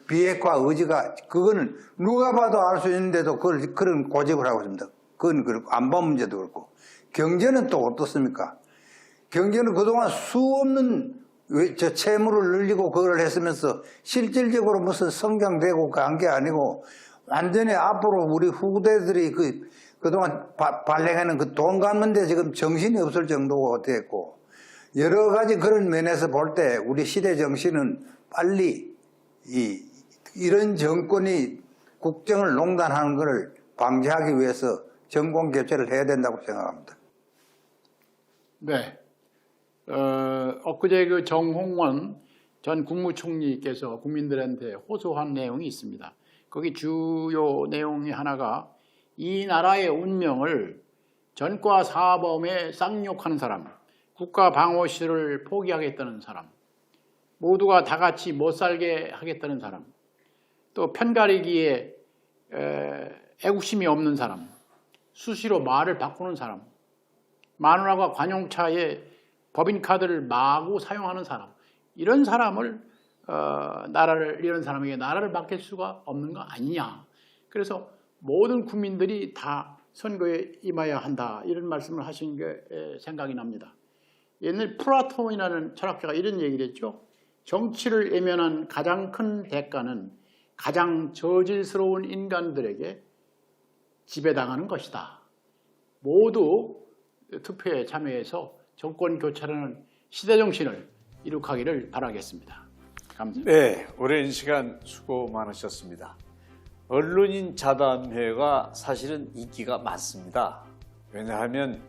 비핵화 의지가 그거는 누가 봐도 알 수 있는데도 그런 고집을 하고 있습니다. 그건 그렇고 안보 문제도 그렇고 경제는 또 어떻습니까? 경제는 그동안 수없는 채무를 늘리고 그걸 했으면서 실질적으로 무슨 성장되고 간 게 아니고 완전히 앞으로 우리 후대들이 그동안 발행하는 그 돈 갚는데 지금 정신이 없을 정도가 됐고 여러 가지 그런 면에서 볼 때 우리 시대 정신은 빨리 이런 정권이 국정을 농단하는 것을 방지하기 위해서 정권 교체를 해야 된다고 생각합니다. 네. 엊그제 그 정홍원 전 국무총리께서 국민들한테 호소한 내용이 있습니다. 거기 주요 내용이 하나가 이 나라의 운명을 전과 사범에 쌍욕하는 사람, 국가 방어 시설을 포기하겠다는 사람, 모두가 다 같이 못 살게 하겠다는 사람, 또 편가르기에 애국심이 없는 사람, 수시로 말을 바꾸는 사람, 마누라가 관용차에 법인카드를 마구 사용하는 사람, 이런 사람을 이런 사람에게 나라를 맡길 수가 없는 거 아니냐. 그래서 모든 국민들이 다 선거에 임해야 한다, 이런 말씀을 하신 게 생각이 납니다. 옛날 플라톤이라는 철학자가 이런 얘기를 했죠. 정치를 외면한 가장 큰 대가는 가장 저질스러운 인간들에게 지배당하는 것이다. 모두 투표에 참여해서 정권 교체라는 시대 정신을 이룩하기를 바라겠습니다. 감사합니다. 네, 오랜 시간 수고 많으셨습니다. 언론인 자담회가 사실은 인기가 많습니다. 왜냐하면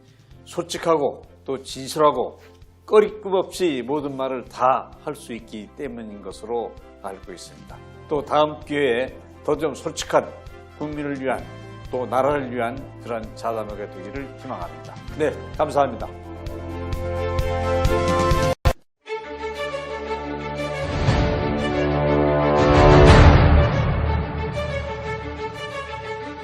솔직하고 또 진실하고 꺼리낌 없이 모든 말을 다 할 수 있기 때문인 것으로 알고 있습니다. 또 다음 기회에 더 좀 솔직한 국민을 위한 또 나라를 위한 그런 자담회가 되기를 희망합니다. 네, 감사합니다.